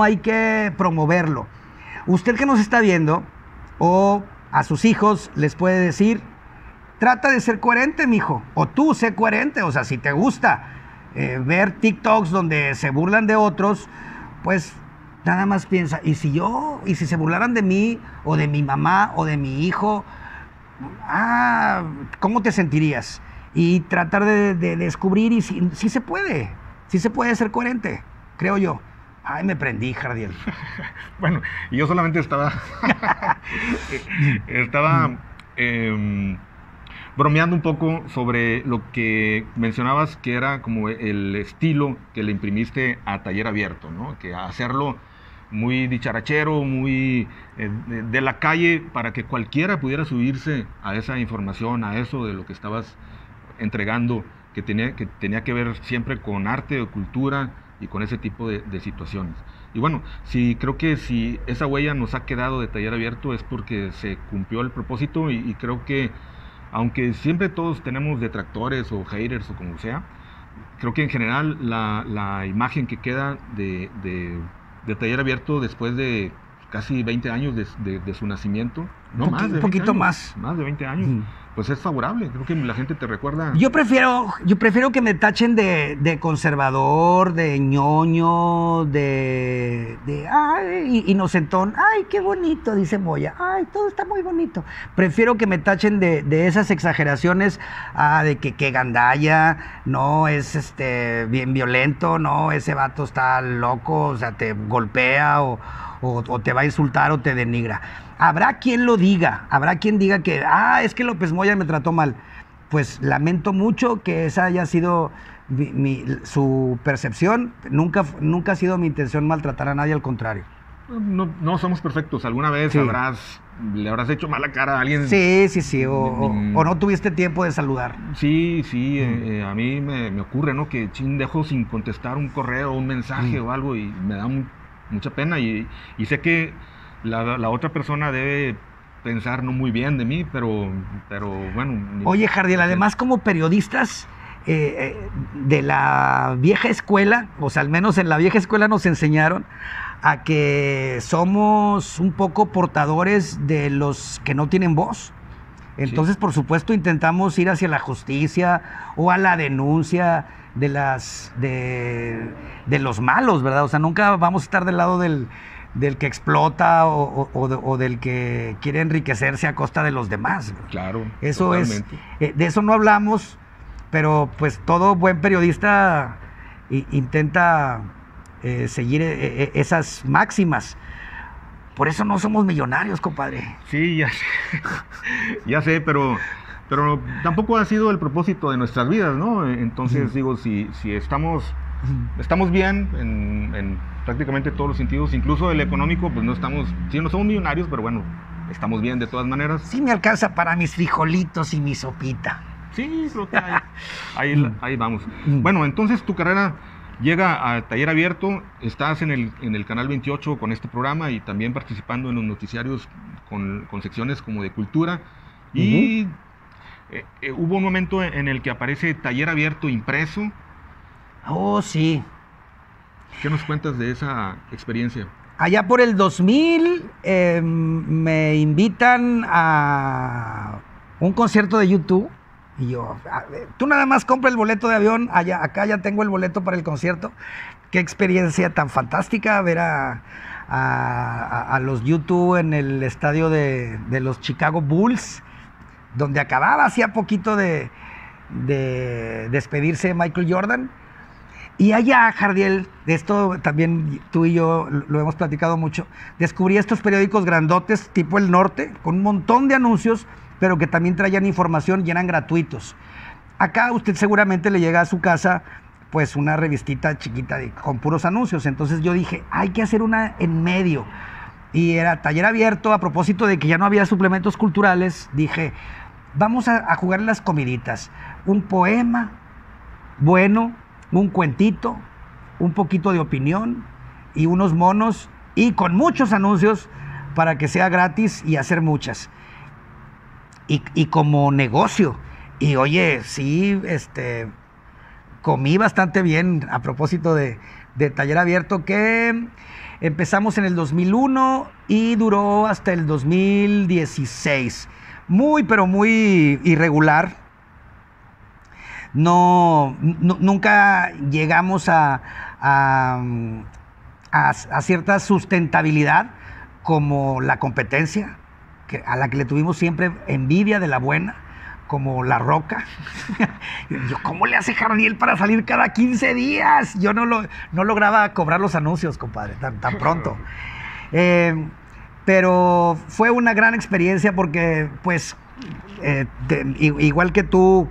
hay que promoverlo. Usted que nos está viendo o a sus hijos les puede decir, trata de ser coherente, mijo, o tú sé coherente, o sea, si te gusta ver TikToks donde se burlan de otros, pues nada más piensa, y si se burlaran de mí o de mi mamá o de mi hijo, ¿cómo te sentirías? Y tratar de descubrir y si se puede ser coherente, creo yo. Ay, me prendí, Jardiel. Bueno, y yo solamente estaba bromeando un poco sobre lo que mencionabas, que era como el estilo que le imprimiste a Taller Abierto, ¿no? Que hacerlo muy dicharachero, muy de la calle, para que cualquiera pudiera subirse a esa información, a eso de lo que estabas entregando, que tenía que ver siempre con arte o cultura y con ese tipo de situaciones. Y bueno, creo que si esa huella nos ha quedado de Taller Abierto es porque se cumplió el propósito y creo que aunque siempre todos tenemos detractores o haters o como sea, creo que en general la imagen que queda de Taller Abierto después de casi 20 años de su nacimiento, no más de 20 años, más de 20 años, pues es favorable. Creo que la gente te recuerda. Yo prefiero que me tachen de conservador, de ñoño, de inocentón. Ay, qué bonito, dice Moya. Ay, todo está muy bonito. Prefiero que me tachen de esas exageraciones, de que gandalla, no, es bien violento, no, ese vato está loco, o sea, te golpea o te va a insultar o te denigra. Habrá quien lo diga, habrá quien diga que, es que López Moya me trató mal. Pues lamento mucho que esa haya sido su percepción. Nunca ha sido mi intención maltratar a nadie, al contrario. No somos perfectos. ¿Alguna vez le habrás hecho mala cara a alguien? Sí. O no tuviste tiempo de saludar. Sí. A mí me ocurre, ¿no? Que dejo sin contestar un correo, un mensaje o algo y me da mucha pena y sé que la otra persona debe pensar no muy bien de mí, pero bueno. Oye, Jardiel, además como periodistas de la vieja escuela, o sea, al menos en la vieja escuela nos enseñaron a que somos un poco portadores de los que no tienen voz. Entonces, por supuesto, intentamos ir hacia la justicia o a la denuncia de los malos, ¿verdad? O sea, nunca vamos a estar del lado del que explota o del que quiere enriquecerse a costa de los demás. Claro, eso totalmente. De eso no hablamos, pero pues todo buen periodista intenta seguir esas máximas. Por eso no somos millonarios, compadre. Sí, ya sé. Ya sé, pero tampoco ha sido el propósito de nuestras vidas, ¿no? Entonces, digo, si estamos bien en prácticamente todos los sentidos, incluso el económico, pues no somos millonarios, pero bueno, estamos bien de todas maneras. Sí me alcanza para mis frijolitos y mi sopita. Sí, creo que ahí vamos. Bueno, entonces tu carrera llega a Taller Abierto, estás en el Canal 28 con este programa y también participando en los noticiarios con secciones como de cultura. Y hubo un momento en el que aparece Taller Abierto impreso. Oh, sí. ¿Qué nos cuentas de esa experiencia? Allá por el 2000 me invitan a un concierto de YouTube. Y yo, tú nada más compra el boleto de avión, acá ya tengo el boleto para el concierto. Qué experiencia tan fantástica ver a los YouTube en el estadio de los Chicago Bulls, donde acababa hacía poquito de de despedirse de Michael Jordan. Y allá, Jardiel, de esto también tú y yo lo hemos platicado mucho, descubrí estos periódicos grandotes tipo El Norte, con un montón de anuncios, pero que también traían información y eran gratuitos. Acá usted seguramente le llega a su casa pues una revistita chiquita con puros anuncios. Entonces yo dije, hay que hacer una en medio. Y era taller abierto. A propósito de que ya no había suplementos culturales, dije, vamos a jugar las comiditas. Un poema bueno, un cuentito, un poquito de opinión y unos monos y con muchos anuncios para que sea gratis y hacer muchas. Y como negocio. Y oye, sí, comí bastante bien a propósito de taller abierto, que empezamos en el 2001 y duró hasta el 2016. Muy, pero muy irregular. Nunca llegamos a cierta sustentabilidad como la competencia, a la que le tuvimos siempre envidia de la buena, como La Roca. Yo, ¿cómo le hace Jardiel para salir cada 15 días? Yo no lograba cobrar los anuncios, compadre, tan pronto. Pero fue una gran experiencia porque, pues, igual que tú,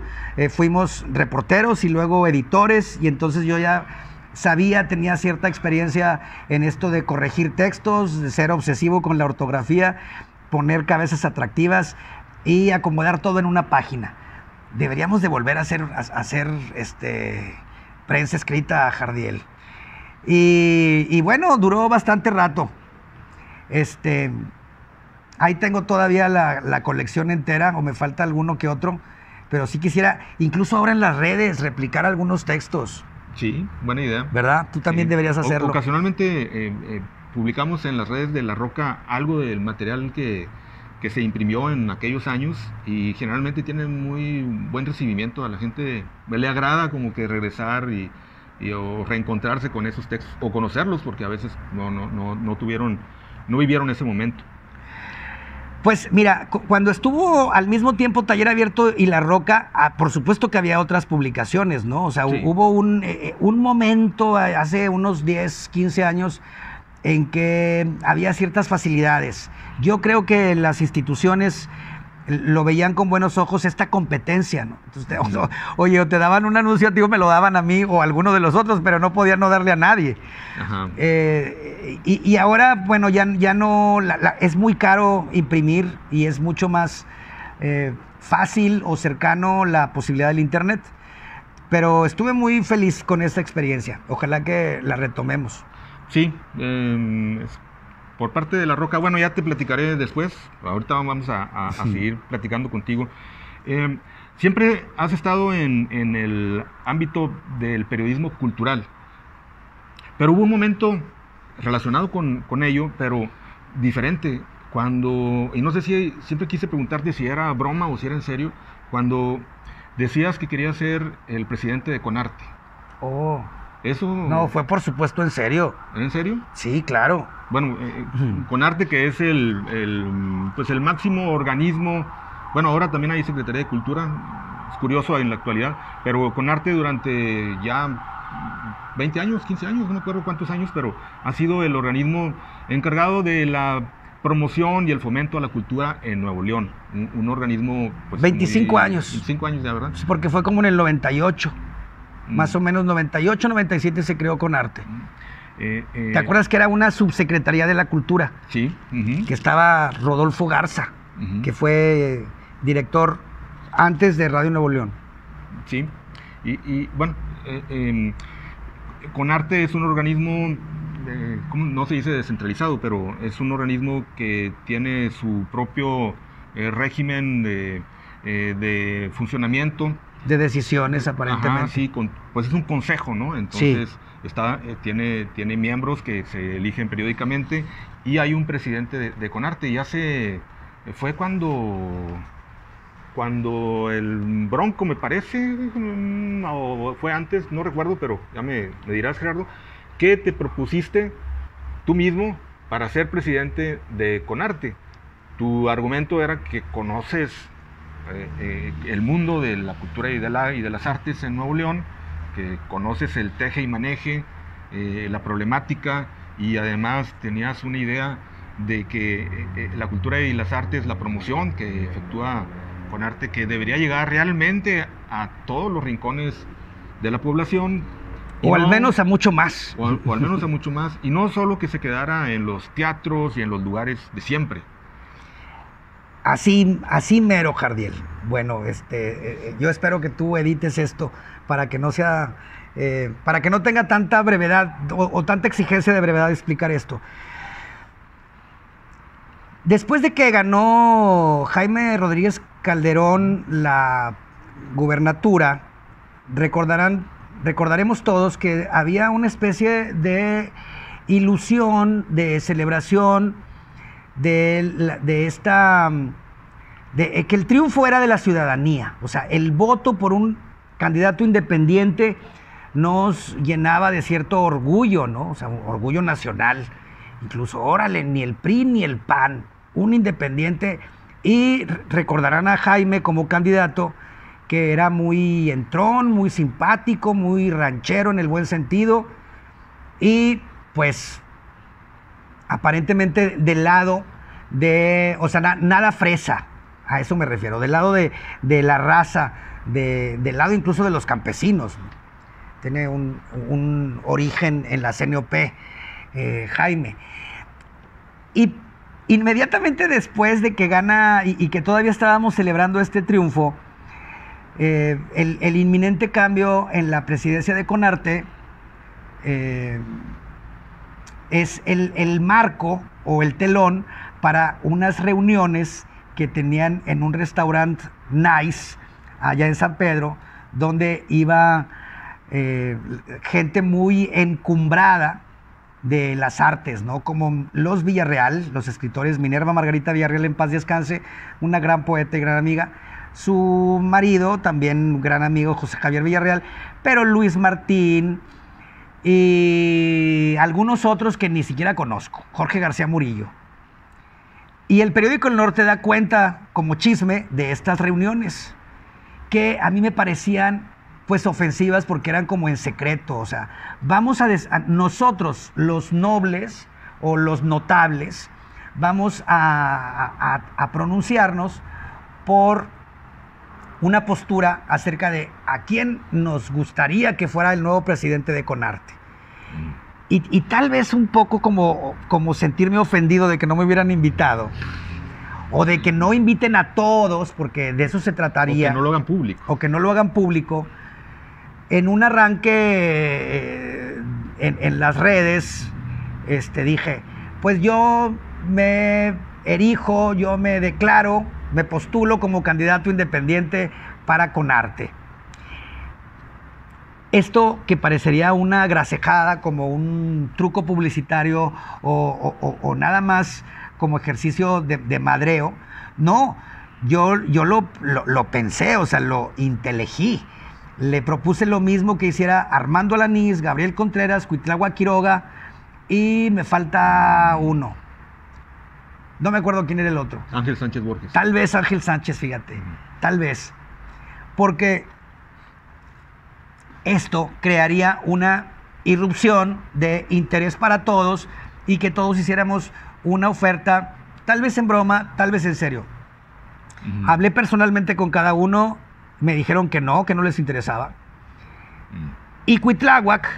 fuimos reporteros y luego editores, y entonces yo ya tenía cierta experiencia en esto de corregir textos, de ser obsesivo con la ortografía, poner cabezas atractivas y acomodar todo en una página. Deberíamos de volver a hacer prensa escrita, Jardiel. Y bueno, duró bastante rato. Ahí tengo todavía la colección entera, o me falta alguno que otro, pero sí quisiera, incluso ahora en las redes, replicar algunos textos. Sí, buena idea. ¿Verdad? Tú también deberías hacerlo. Ocasionalmente publicamos en las redes de La Roca algo del material que se imprimió en aquellos años, y generalmente tiene muy buen recibimiento. A la gente le agrada como que regresar o reencontrarse con esos textos, o conocerlos, porque a veces no vivieron ese momento. Pues mira, cuando estuvo al mismo tiempo Taller Abierto y La Roca, por supuesto que había otras publicaciones, ¿no? O sea, sí, hubo un momento hace unos 10, 15 años en que había ciertas facilidades. Yo creo que las instituciones lo veían con buenos ojos, esta competencia, ¿no? Entonces, oye, te daban un anuncio, tío, me lo daban a mí o a alguno de los otros, pero no podían no darle a nadie. Ajá. Y ahora, bueno, ya no, es muy caro imprimir y es mucho más fácil o cercano la posibilidad del internet. Pero estuve muy feliz con esta experiencia. Ojalá que la retomemos. Sí, por parte de La Roca, bueno, ya te platicaré después. Ahorita vamos a seguir platicando contigo. Siempre has estado en el ámbito del periodismo cultural, pero hubo un momento relacionado con ello, pero diferente, y no sé si siempre quise preguntarte si era broma o si era en serio, cuando decías que querías ser el presidente de Conarte. Oh. Eso... No, fue por supuesto en serio. ¿En serio? Sí, claro. Bueno, Conarte, que es el máximo organismo, bueno, ahora también hay Secretaría de Cultura, es curioso en la actualidad, pero Conarte durante ya 20 años, 15 años, no me acuerdo cuántos años, pero ha sido el organismo encargado de la promoción y el fomento a la cultura en Nuevo León. Un organismo... Pues, 25 años. 25 años, ya, ¿verdad? Sí, porque fue como en el 98. Más o menos 98, 97 se creó Conarte. ¿Te acuerdas que era una subsecretaría de la cultura? Sí. Que estaba Rodolfo Garza, que fue director antes de Radio Nuevo León. Sí. Y bueno, Conarte es un organismo, no se dice descentralizado, pero es un organismo que tiene su propio régimen de funcionamiento. De decisiones, aparentemente. Ajá, sí, pues es un consejo, ¿no? Entonces sí. Tiene miembros que se eligen periódicamente, y hay un presidente de Conarte. Y fue cuando el Bronco, me parece, o fue antes, no recuerdo, pero ya me dirás, Gerardo, ¿qué te propusiste tú mismo para ser presidente de Conarte? Tu argumento era que conoces el mundo de la cultura y de las artes en Nuevo León, que conoces el teje y maneje, la problemática, y además tenías una idea de que la cultura y las artes, la promoción que efectúa Conarte, que debería llegar realmente a todos los rincones de la población. O al menos a mucho más. O al menos a mucho más. Y no solo que se quedara en los teatros y en los lugares de siempre. Así mero, Jardiel. Bueno, yo espero que tú edites esto para que no sea, para que no tenga tanta brevedad o tanta exigencia de brevedad de explicar esto. Después de que ganó Jaime Rodríguez Calderón la gubernatura, recordaremos todos que había una especie de ilusión, de celebración, de que el triunfo era de la ciudadanía. O sea, el voto por un candidato independiente nos llenaba de cierto orgullo, ¿no? O sea, un orgullo nacional. Incluso, órale, ni el PRI ni el PAN, un independiente. Y recordarán a Jaime como candidato que era muy entrón, muy simpático, muy ranchero en el buen sentido, y pues aparentemente del lado de, o sea, nada fresa, a eso me refiero, del lado de la raza, del lado incluso de los campesinos. Tiene un origen en la CNOP, Jaime. Y inmediatamente después de que gana y que todavía estábamos celebrando este triunfo, el inminente cambio en la presidencia de Conarte es el marco o el telón para unas reuniones que tenían en un restaurante Nice allá en San Pedro, donde iba gente muy encumbrada de las artes, ¿no? Como los Villarreal, los escritores, Minerva Margarita Villarreal, en paz descanse, una gran poeta y gran amiga, su marido, también un gran amigo, José Javier Villarreal, pero Luis Martín y algunos otros que ni siquiera conozco, Jorge García Murillo. Y el periódico El Norte da cuenta, como chisme, de estas reuniones, que a mí me parecían pues ofensivas porque eran como en secreto. O sea, vamos a nosotros, los nobles o los notables, vamos a pronunciarnos por una postura acerca de a quién nos gustaría que fuera el nuevo presidente de Conarte. Y tal vez un poco como sentirme ofendido de que no me hubieran invitado, o de que no inviten a todos, porque de eso se trataría. O que no lo hagan público. O que no lo hagan público. En un arranque en las redes, dije, pues yo me erijo, yo me declaro, me postulo como candidato independiente para Conarte. Esto que parecería una grasejada, como un truco publicitario o nada más como ejercicio de madreo, no, yo lo pensé, o sea, lo inteligí. Le propuse lo mismo que hiciera Armando Alanís, Gabriel Contreras, Cuitlahua Quiroga, y me falta uno. No me acuerdo quién era el otro. Ángel Sánchez Borges. Tal vez Ángel Sánchez, fíjate. Tal vez. Porque esto crearía una irrupción de interés para todos y que todos hiciéramos una oferta, tal vez en broma, tal vez en serio. Hablé personalmente con cada uno, me dijeron que no les interesaba. Y Cuitláhuac,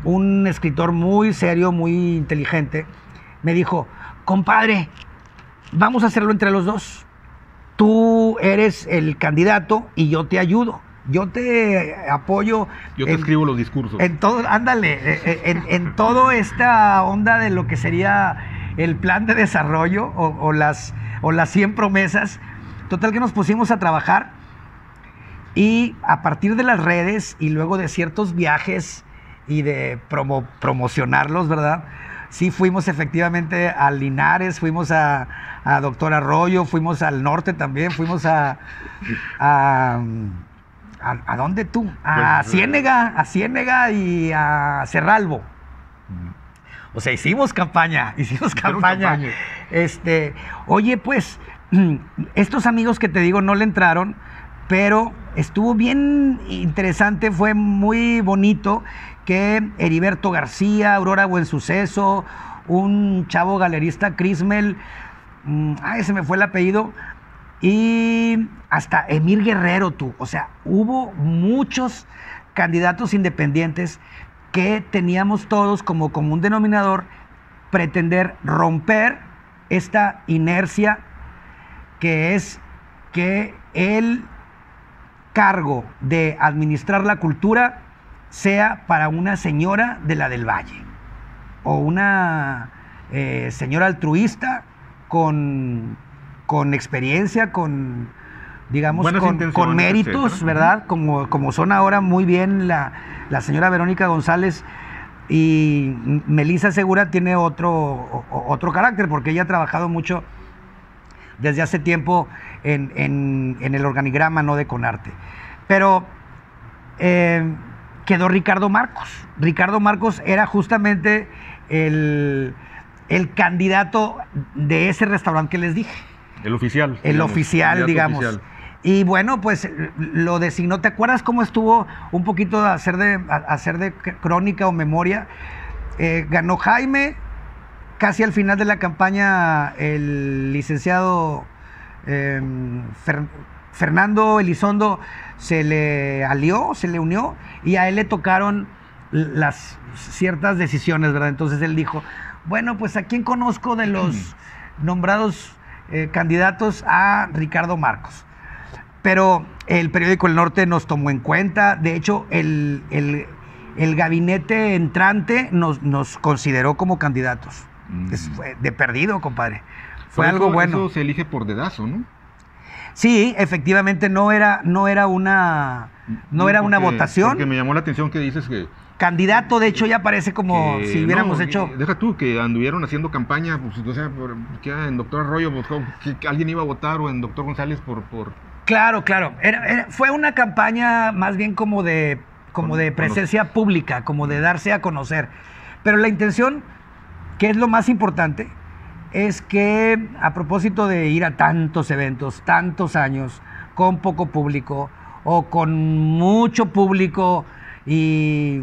un escritor muy serio, muy inteligente, me dijo, compadre, vamos a hacerlo entre los dos. Tú eres el candidato y yo te ayudo. Yo te apoyo. Yo te escribo los discursos. En todo, ándale, en toda esta onda de lo que sería el plan de desarrollo o las 100 promesas. Total que nos pusimos a trabajar y a partir de las redes y luego de ciertos viajes y de promocionarlos, ¿verdad? Sí, fuimos efectivamente a Linares, fuimos a Doctor Arroyo, fuimos al norte también, fuimos ¿a dónde tú? A Ciénega y a Cerralbo. O sea, hicimos campaña. Hicieron campaña. Oye, pues, estos amigos que te digo no le entraron, pero estuvo bien interesante, fue muy bonito que Heriberto García, Aurora Buensuceso, un chavo galerista, Crismel, se me fue el apellido, y hasta Emir Guerrero, o sea, hubo muchos candidatos independientes que teníamos todos como común denominador pretender romper esta inercia que es que el cargo de administrar la cultura sea para una señora de la del Valle o una señora altruista con experiencia, digamos, con méritos, etcétera, ¿verdad? Como son ahora muy bien la señora Verónica González, y Melissa Segura tiene otro carácter, porque ella ha trabajado mucho desde hace tiempo en el organigrama, ¿no?, de Conarte. Pero quedó Ricardo Marcos. Ricardo Marcos era justamente el candidato de ese restaurante que les dije. El oficial. El oficial, digamos. Oficial. Y bueno, pues lo designó. ¿Te acuerdas cómo estuvo un poquito de hacer de crónica o memoria? Ganó Jaime. Casi al final de la campaña, el licenciado Fernando Elizondo se le alió, se le unió, y a él le tocaron las ciertas decisiones, ¿verdad? Entonces él dijo, bueno, pues ¿a quién conozco de los nombrados candidatos? A Ricardo Marcos. Pero el periódico El Norte nos tomó en cuenta. De hecho, el gabinete entrante nos consideró como candidatos. Fue de perdido, compadre. Fue algo bueno. Eso se elige por dedazo, ¿no? Sí, efectivamente no era una votación. Porque me llamó la atención que dices que candidato, de hecho, ya parece como si hubiéramos hecho. Deja tú que anduvieron haciendo campaña, pues, o sea, que en Doctor Arroyo, pues, que alguien iba a votar, o en Doctor González por... Claro. Fue una campaña más bien como de presencia pública, como de darse a conocer. Pero la intención, que es lo más importante, es que a propósito de ir a tantos eventos, tantos años, con poco público o con mucho público y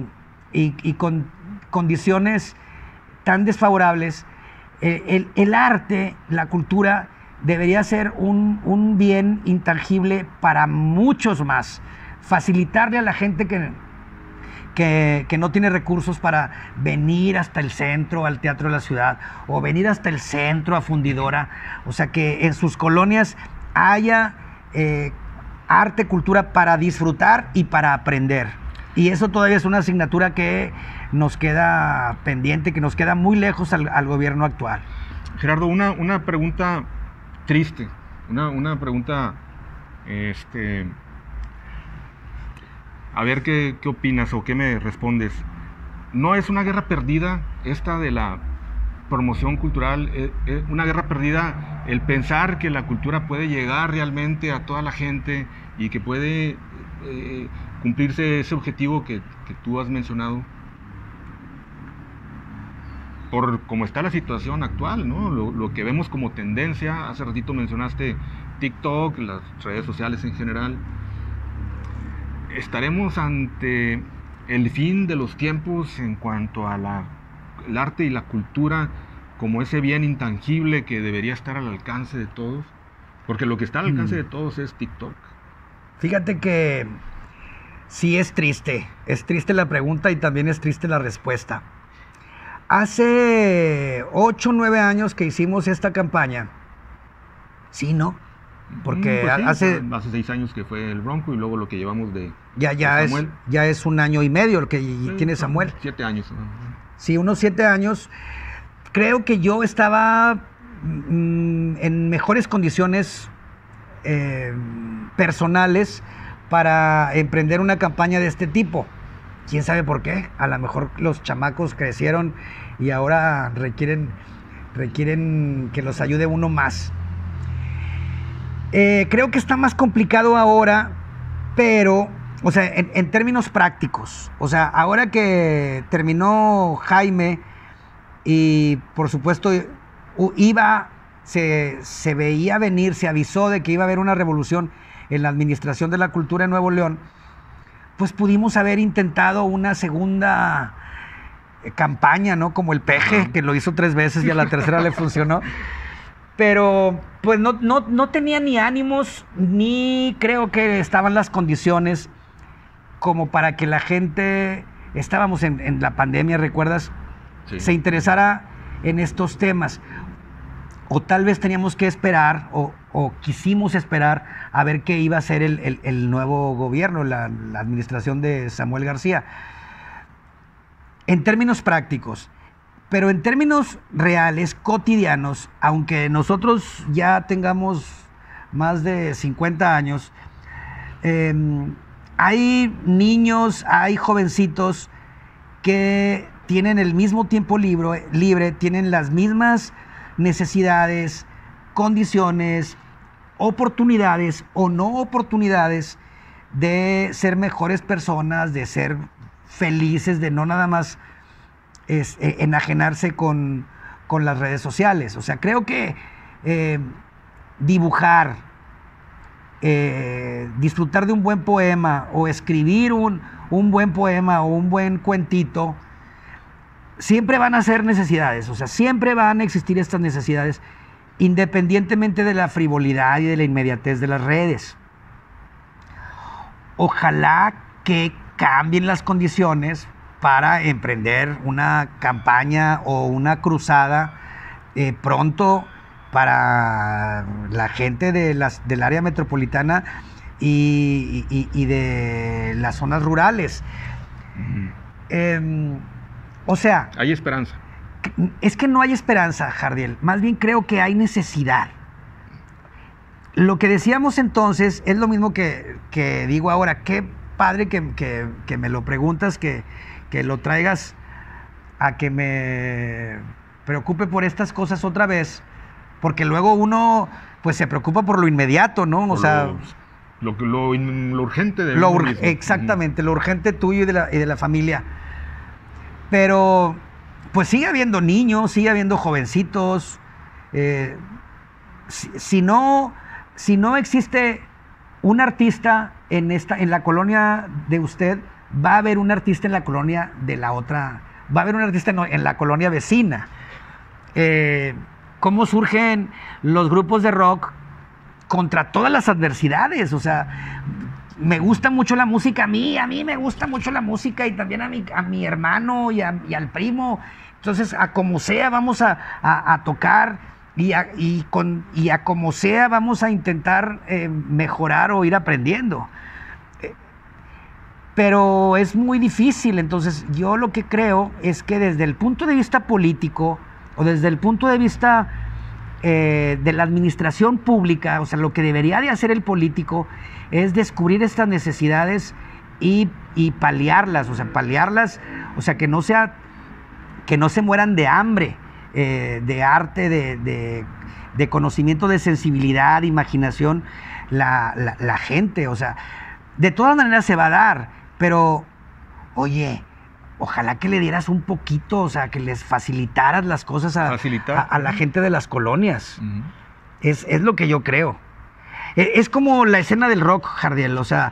con condiciones tan desfavorables, el arte, la cultura, debería ser un bien intangible para muchos más. Facilitarle a la gente que no tiene recursos para venir hasta el centro, al Teatro de la Ciudad, o venir hasta el centro, a Fundidora. O sea, que en sus colonias haya arte, cultura para disfrutar y para aprender. Y eso todavía es una asignatura que nos queda pendiente, que nos queda muy lejos al gobierno actual. Gerardo, una pregunta triste, una pregunta, a ver qué opinas o qué me respondes. ¿No es una guerra perdida esta de la promoción cultural? Una guerra perdida el pensar que la cultura puede llegar realmente a toda la gente y que puede cumplirse ese objetivo que tú has mencionado, por cómo está la situación actual, ¿no? Lo que vemos como tendencia. Hace ratito mencionaste TikTok, las redes sociales en general. ¿Estaremos ante el fin de los tiempos en cuanto a el arte y la cultura como ese bien intangible que debería estar al alcance de todos? Porque lo que está al alcance de todos es TikTok. Fíjate que sí es triste la pregunta y también es triste la respuesta. Hace 8 o 9 años que hicimos esta campaña, sí, ¿no? Porque pues sí, hace 6 años que fue el Bronco, y luego lo que llevamos de Samuel. Ya es 1 año y medio el que tiene Samuel. 7 años. Sí, unos 7 años. Creo que yo estaba en mejores condiciones personales para emprender una campaña de este tipo. ¿Quién sabe por qué? A lo mejor los chamacos crecieron y ahora requieren que los ayude uno más. Creo que está más complicado ahora, pero, o sea, en términos prácticos. O sea, ahora que terminó Jaime, y por supuesto se veía venir, se avisó de que iba a haber una revolución en la administración de la cultura en Nuevo León, pues pudimos haber intentado una segunda campaña, ¿no? Como el Peje, que lo hizo 3 veces y a la tercera le funcionó. Pero pues no tenía ni ánimos, ni creo que estaban las condiciones como para que la gente, estábamos en la pandemia, ¿recuerdas? Sí. Se interesara en estos temas. O tal vez teníamos que esperar, o quisimos esperar a ver qué iba a ser el nuevo gobierno, la administración de Samuel García. En términos prácticos, pero en términos reales, cotidianos, aunque nosotros ya tengamos más de 50 años, hay niños, hay jovencitos que tienen el mismo tiempo libre, tienen las mismas necesidades, condiciones, oportunidades o no oportunidades de ser mejores personas, de ser felices, de no nada más enajenarse con las redes sociales. O sea, creo que dibujar, disfrutar de un buen poema o escribir un buen poema o un buen cuentito, siempre van a ser necesidades, o sea, siempre van a existir estas necesidades, independientemente de la frivolidad y de la inmediatez de las redes. Ojalá que cambien las condiciones para emprender una campaña o una cruzada pronto para la gente del área metropolitana y de las zonas rurales. O sea, hay esperanza. Es que no hay esperanza, Jardiel. Más bien creo que hay necesidad. Lo que decíamos entonces es lo mismo que digo ahora. Qué padre que me lo preguntas, que lo traigas a que me preocupe por estas cosas otra vez, porque luego uno pues se preocupa por lo inmediato, ¿no? O sea, lo urgente de lo uno mismo. Exactamente, lo urgente tuyo y de la familia. Pero pues sigue habiendo niños, sigue habiendo jovencitos. Si no existe un artista en la colonia de usted, va a haber un artista en la colonia de la otra, va a haber un artista en la colonia vecina. ¿Cómo surgen los grupos de rock contra todas las adversidades? O sea, me gusta mucho la música a mí me gusta mucho la música, y también a mi hermano y al primo. Entonces, a como sea vamos a tocar, y a como sea vamos a intentar mejorar o ir aprendiendo. Pero es muy difícil. Entonces, yo lo que creo es que desde el punto de vista político o desde el punto de vista de la administración pública, o sea, lo que debería de hacer el político es descubrir estas necesidades y paliarlas, o sea, que no se mueran de hambre, de arte, de conocimiento, de sensibilidad, de imaginación, la gente. O sea, de todas maneras se va a dar, pero, oye, ojalá que le dieras un poquito, o sea, que les facilitaras las cosas a la gente de las colonias. Uh-huh. Es lo que yo creo. Es como la escena del rock, Jardiel. O sea,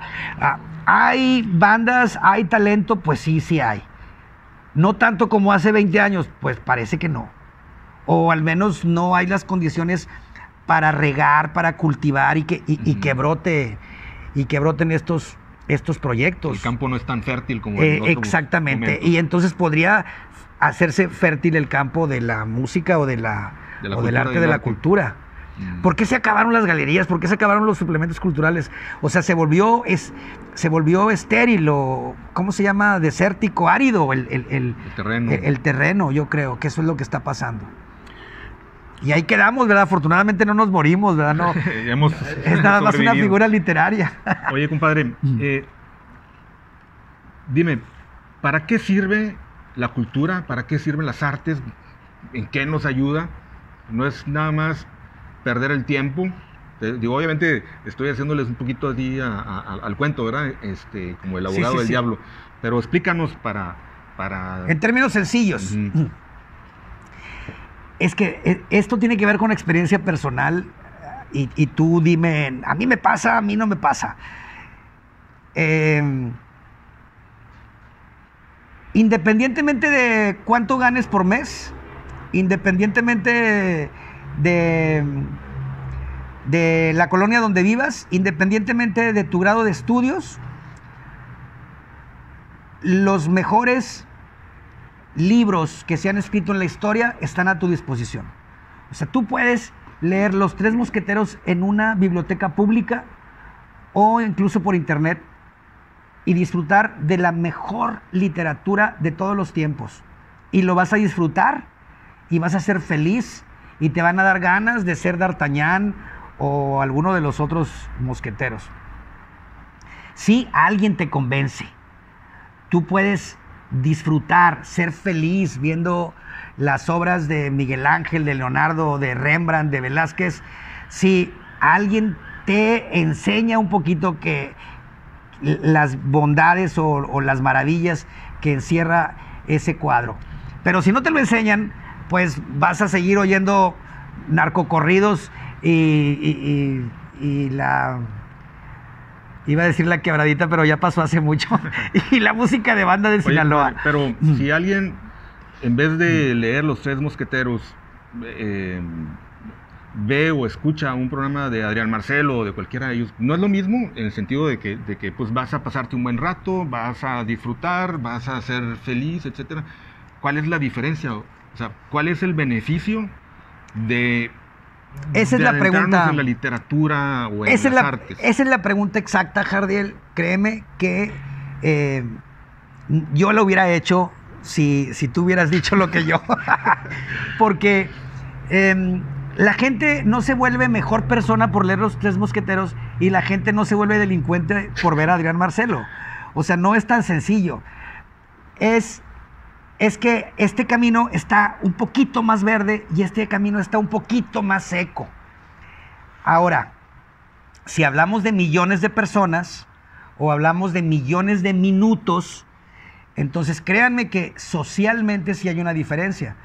hay bandas, hay talento, pues sí hay. No tanto como hace 20 años, pues parece que no. O al menos no hay las condiciones para regar, para cultivar y que broten estos proyectos. El campo no es tan fértil como en otros exactamente momentos. Y entonces podría hacerse fértil el campo de la música o del arte, de la cultura. ¿Por qué se acabaron las galerías? ¿Por qué se acabaron los suplementos culturales? O sea, se volvió estéril, o ¿cómo se llama? Desértico, árido el terreno. El terreno, yo creo que eso es lo que está pasando. Y ahí quedamos, ¿verdad? Afortunadamente no nos morimos, ¿verdad? No, es nada más una figura literaria. Oye, compadre, dime, ¿para qué sirve la cultura? ¿Para qué sirven las artes? ¿En qué nos ayuda? No es nada más perder el tiempo. Digo, obviamente estoy haciéndoles un poquito así al cuento, ¿verdad? Como el abogado del diablo. Pero explícanos para... En términos sencillos. Es que esto tiene que ver con experiencia personal y tú dime, a mí me pasa, a mí no me pasa. Independientemente de cuánto ganes por mes, independientemente de la colonia donde vivas, independientemente de tu grado de estudios, los mejores libros que se han escrito en la historia están a tu disposición. O sea, tú puedes leer Los Tres Mosqueteros en una biblioteca pública o incluso por internet y disfrutar de la mejor literatura de todos los tiempos. Y lo vas a disfrutar y vas a ser feliz y te van a dar ganas de ser D'Artagnan o alguno de los otros mosqueteros. Si alguien te convence, tú puedes disfrutar, ser feliz viendo las obras de Miguel Ángel, de Leonardo, de Rembrandt, de Velázquez. Si alguien te enseña un poquito que las bondades o las maravillas que encierra ese cuadro. Pero si no te lo enseñan, pues vas a seguir oyendo narcocorridos y la... Iba a decir la quebradita, pero ya pasó hace mucho. Y la música de banda de Sinaloa. Pero si alguien, en vez de leer Los Tres Mosqueteros, ve o escucha un programa de Adrián Marcelo o de cualquiera de ellos, no es lo mismo en el sentido de que pues vas a pasarte un buen rato, vas a disfrutar, vas a ser feliz, etcétera. ¿Cuál es la diferencia? O sea, ¿cuál es el beneficio de... Esa es la pregunta. En la literatura o en las artes. Esa es la pregunta exacta, Jardiel. Créeme que yo lo hubiera hecho si tú hubieras dicho lo que yo. Porque la gente no se vuelve mejor persona por leer Los Tres Mosqueteros y la gente no se vuelve delincuente por ver a Adrián Marcelo. O sea, no es tan sencillo. Es que este camino está un poquito más verde y este camino está un poquito más seco. Ahora, si hablamos de millones de personas o hablamos de millones de minutos, entonces créanme que socialmente sí hay una diferencia.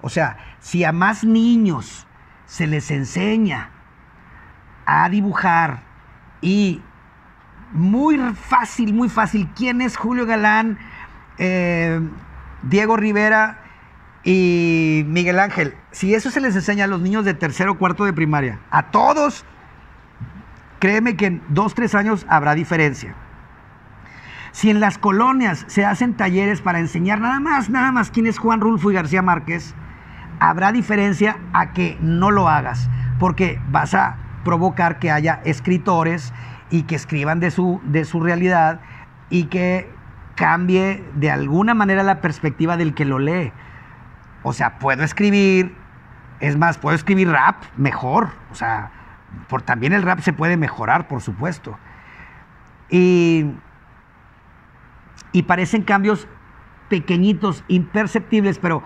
O sea, si a más niños se les enseña a dibujar y muy fácil, ¿quién es Julio Galán? Diego Rivera y Miguel Ángel. Si eso se les enseña a los niños de tercero o cuarto de primaria, a todos, créeme que en 2-3 años habrá diferencia. Si en las colonias se hacen talleres para enseñar nada más quién es Juan Rulfo y García Márquez, habrá diferencia a que no lo hagas, porque vas a provocar que haya escritores y que escriban de su realidad y que cambie de alguna manera la perspectiva del que lo lee. O sea, puedo escribir, es más, puedo escribir rap mejor. O sea, también el rap se puede mejorar, por supuesto. Y parecen cambios pequeñitos, imperceptibles, pero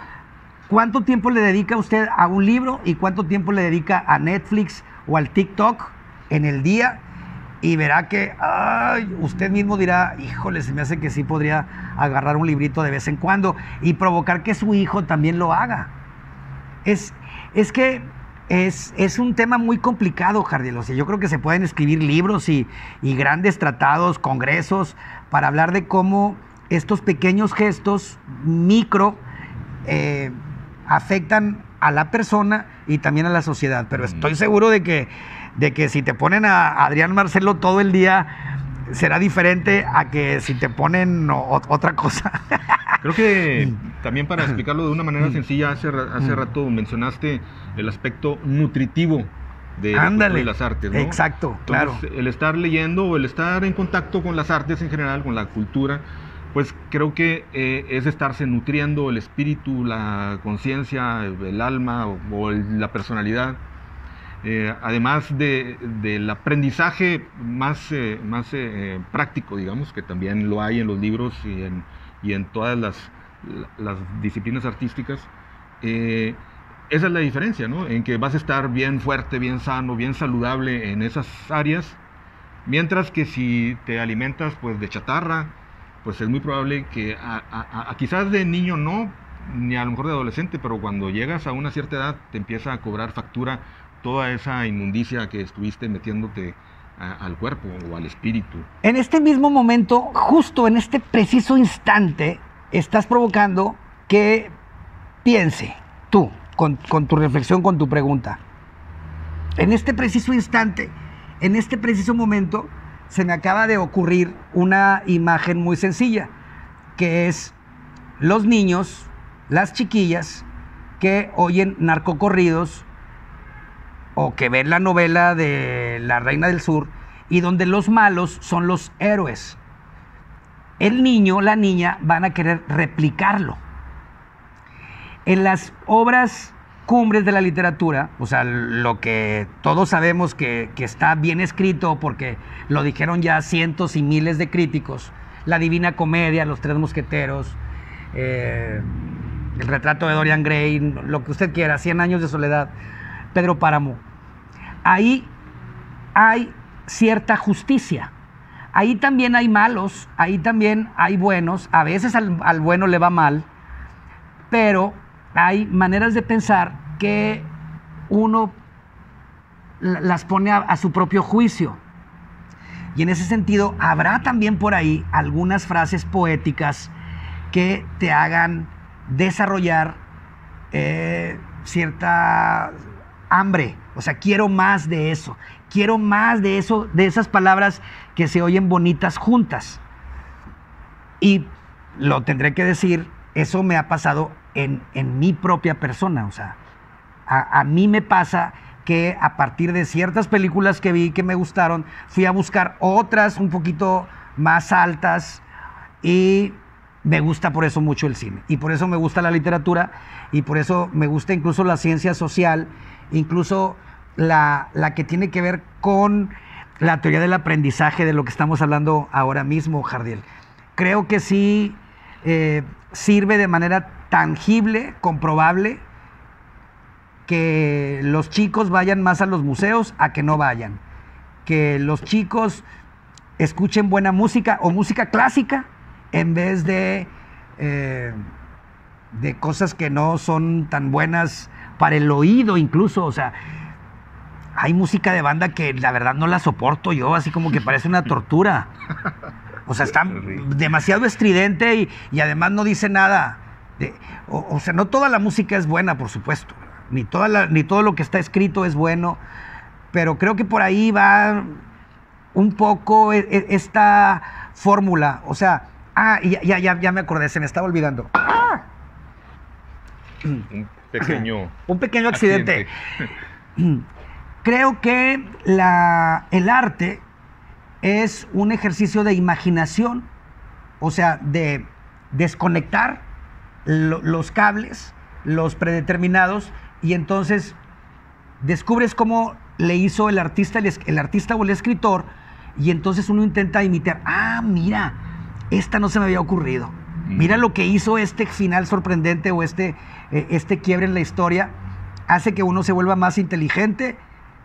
¿cuánto tiempo le dedica usted a un libro y cuánto tiempo le dedica a Netflix o al TikTok en el día? Y verá que usted mismo dirá, híjole, se me hace que sí podría agarrar un librito de vez en cuando y provocar que su hijo también lo haga. Es que es un tema muy complicado, Jardiel. O sea, yo creo que se pueden escribir libros y grandes tratados, congresos, para hablar de cómo estos pequeños gestos micro afectan a la persona y también a la sociedad. Pero estoy seguro de que si te ponen a Adrián Marcelo todo el día, será diferente a que si te ponen otra cosa. Creo que también para explicarlo de una manera sencilla, hace rato mencionaste el aspecto nutritivo de las artes, ¿no? Exacto, entonces, claro. El estar leyendo o el estar en contacto con las artes en general, con la cultura, pues creo que es estarse nutriendo el espíritu, la conciencia, el alma o la personalidad. Además del aprendizaje más práctico, digamos, que también lo hay en los libros y en todas las disciplinas artísticas, esa es la diferencia, ¿no? En que vas a estar bien fuerte, bien sano, bien saludable en esas áreas, mientras que si te alimentas pues de chatarra, pues es muy probable que quizás de niño no, ni a lo mejor de adolescente, pero cuando llegas a una cierta edad te empieza a cobrar factura toda esa inmundicia que estuviste metiéndote al cuerpo o al espíritu. En este mismo momento, justo en este preciso instante, estás provocando que piense tú, con tu reflexión, con tu pregunta. En este preciso instante, en este preciso momento, se me acaba de ocurrir una imagen muy sencilla, que es los niños, las chiquillas que oyen narcocorridos o que ven la novela de La Reina del Sur y donde los malos son los héroes. El niño, la niña van a querer replicarlo. En las obras cumbres de la literatura, o sea, lo que todos sabemos que está bien escrito porque lo dijeron ya cientos y miles de críticos, La Divina Comedia, Los Tres Mosqueteros, El Retrato de Dorian Gray, lo que usted quiera, 100 años de soledad, Pedro Páramo. Ahí hay cierta justicia. Ahí también hay malos, ahí también hay buenos. A veces al bueno le va mal, pero hay maneras de pensar que uno las pone a su propio juicio. Y en ese sentido, habrá también por ahí algunas frases poéticas que te hagan desarrollar cierta hambre. O sea, quiero más de eso, de esas palabras que se oyen bonitas juntas. Y lo tendré que decir, eso me ha pasado en mi propia persona. O sea, a mí me pasa que a partir de ciertas películas que vi que me gustaron, fui a buscar otras un poquito más altas y me gusta por eso mucho el cine. Y por eso me gusta la literatura y por eso me gusta incluso la ciencia social, incluso la que tiene que ver con la teoría del aprendizaje, de lo que estamos hablando ahora mismo, Jardiel. Creo que sí sirve de manera tangible, comprobable, que los chicos vayan más a los museos a que no vayan. Que los chicos escuchen buena música o música clásica en vez de cosas que no son tan buenas para el oído incluso. O sea, hay música de banda que la verdad no la soporto yo, así como que parece una tortura. O sea, está demasiado estridente y además no dice nada. O sea, no toda la música es buena, por supuesto. Ni todo lo que está escrito es bueno. Pero creo que por ahí va un poco esta fórmula. O sea, ya me acordé, se me estaba olvidando. Un pequeño accidente. Creo que el arte es un ejercicio de imaginación, o sea, de desconectar los cables, los predeterminados, y entonces descubres cómo le hizo el artista o el escritor, y entonces uno intenta imitar. Mira, esta no se me había ocurrido. Mira lo que hizo este final sorprendente o este quiebre en la historia. Hace que uno se vuelva más inteligente,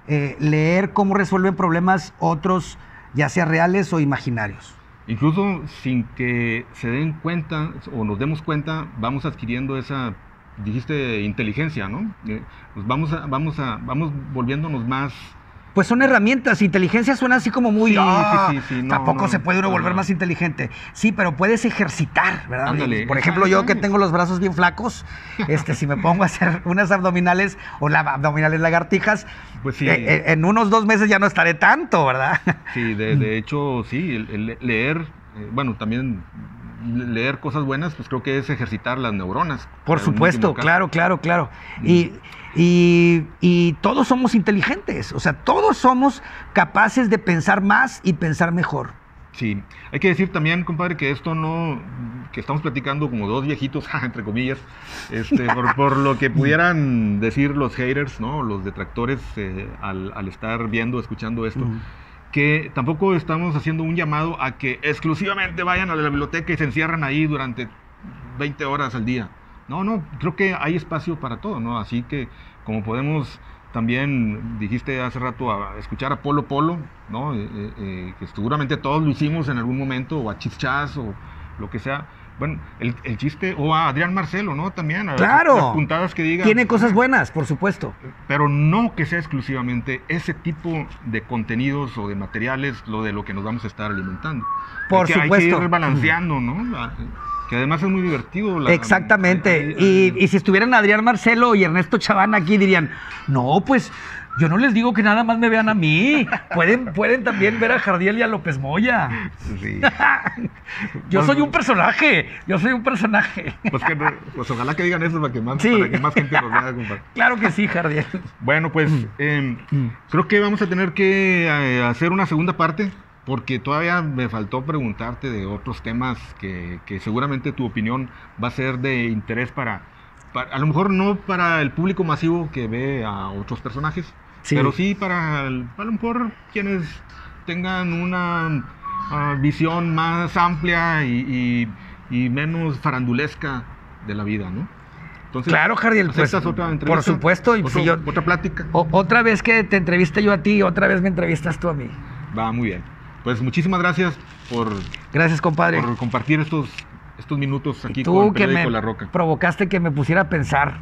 leer cómo resuelven problemas otros, ya sea reales o imaginarios. Incluso sin que se den cuenta o nos demos cuenta, vamos adquiriendo esa, dijiste, inteligencia, ¿no? Pues vamos volviéndonos más. Pues son herramientas. Inteligencia suena así como muy... Sí, tampoco se puede uno volver más inteligente. Sí, pero puedes ejercitar, ¿verdad? Ándale, por ejemplo, yo que tengo los brazos bien flacos, si me pongo a hacer unas abdominales o abdominales lagartijas, pues sí, en unos 2 meses ya no estaré tanto, ¿verdad? Sí, de hecho, sí, el leer, bueno, también leer cosas buenas, pues creo que es ejercitar las neuronas. Por supuesto, claro. Y todos somos inteligentes, o sea, todos somos capaces de pensar más y pensar mejor. Sí, hay que decir también, compadre, que esto no, que estamos platicando como dos viejitos, entre comillas, por lo que pudieran decir los haters, ¿no? Los detractores al estar viendo, escuchando esto. Que tampoco estamos haciendo un llamado a que exclusivamente vayan a la biblioteca y se encierran ahí durante 20 horas al día. No, creo que hay espacio para todo, ¿no? Así que como podemos también, dijiste hace rato, a escuchar a Polo Polo, ¿no? Que seguramente todos lo hicimos en algún momento, o a Chis Chas, o lo que sea, Bueno, el chiste, o a Adrián Marcelo, ¿no? También, a Claro. las puntadas que diga. Tiene cosas buenas, por supuesto. Pero no que sea exclusivamente ese tipo de contenidos o de materiales de lo que nos vamos a estar alimentando. Por Hay que supuesto. ir balanceando, ¿no? Que además es muy divertido. Exactamente. Y si estuvieran Adrián Marcelo y Ernesto Chaván aquí dirían, no, pues yo no les digo que nada más me vean a mí. Pueden también ver a Jardiel y a López Moya. Sí. Yo soy un personaje. Pues ojalá que digan eso para que más, Sí. para que más gente nos vea, compadre. Claro que sí, Jardiel. Bueno, pues creo que vamos a tener que hacer una segunda parte, porque todavía me faltó preguntarte de otros temas que seguramente tu opinión va a ser de interés para a lo mejor no para el público masivo que ve a otros personajes, Sí. pero sí para a lo mejor quienes tengan una visión más amplia y menos farandulesca de la vida, ¿no? Entonces, Claro, Jardiel, pues, ¿aceptas otra entrevista? por supuesto, y si yo- otra plática. Otra vez que te entreviste yo a ti, otra vez me entrevistas tú a mí. Va, muy bien. Pues muchísimas gracias por Gracias, compadre. compartir estos minutos aquí con Tú el que me periódico La Roca. provocaste que me pusiera a pensar.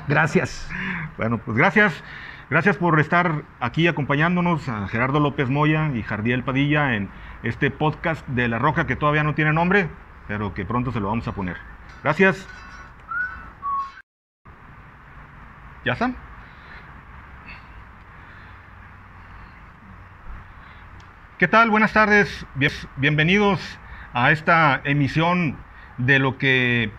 Gracias. Bueno, pues gracias. Gracias por estar aquí acompañándonos a Gerardo López Moya y Jardiel Padilla en este podcast de La Roca que todavía no tiene nombre, pero que pronto se lo vamos a poner. Gracias. ¿Ya están? ¿Qué tal? Buenas tardes. Bienvenidos a esta emisión de lo que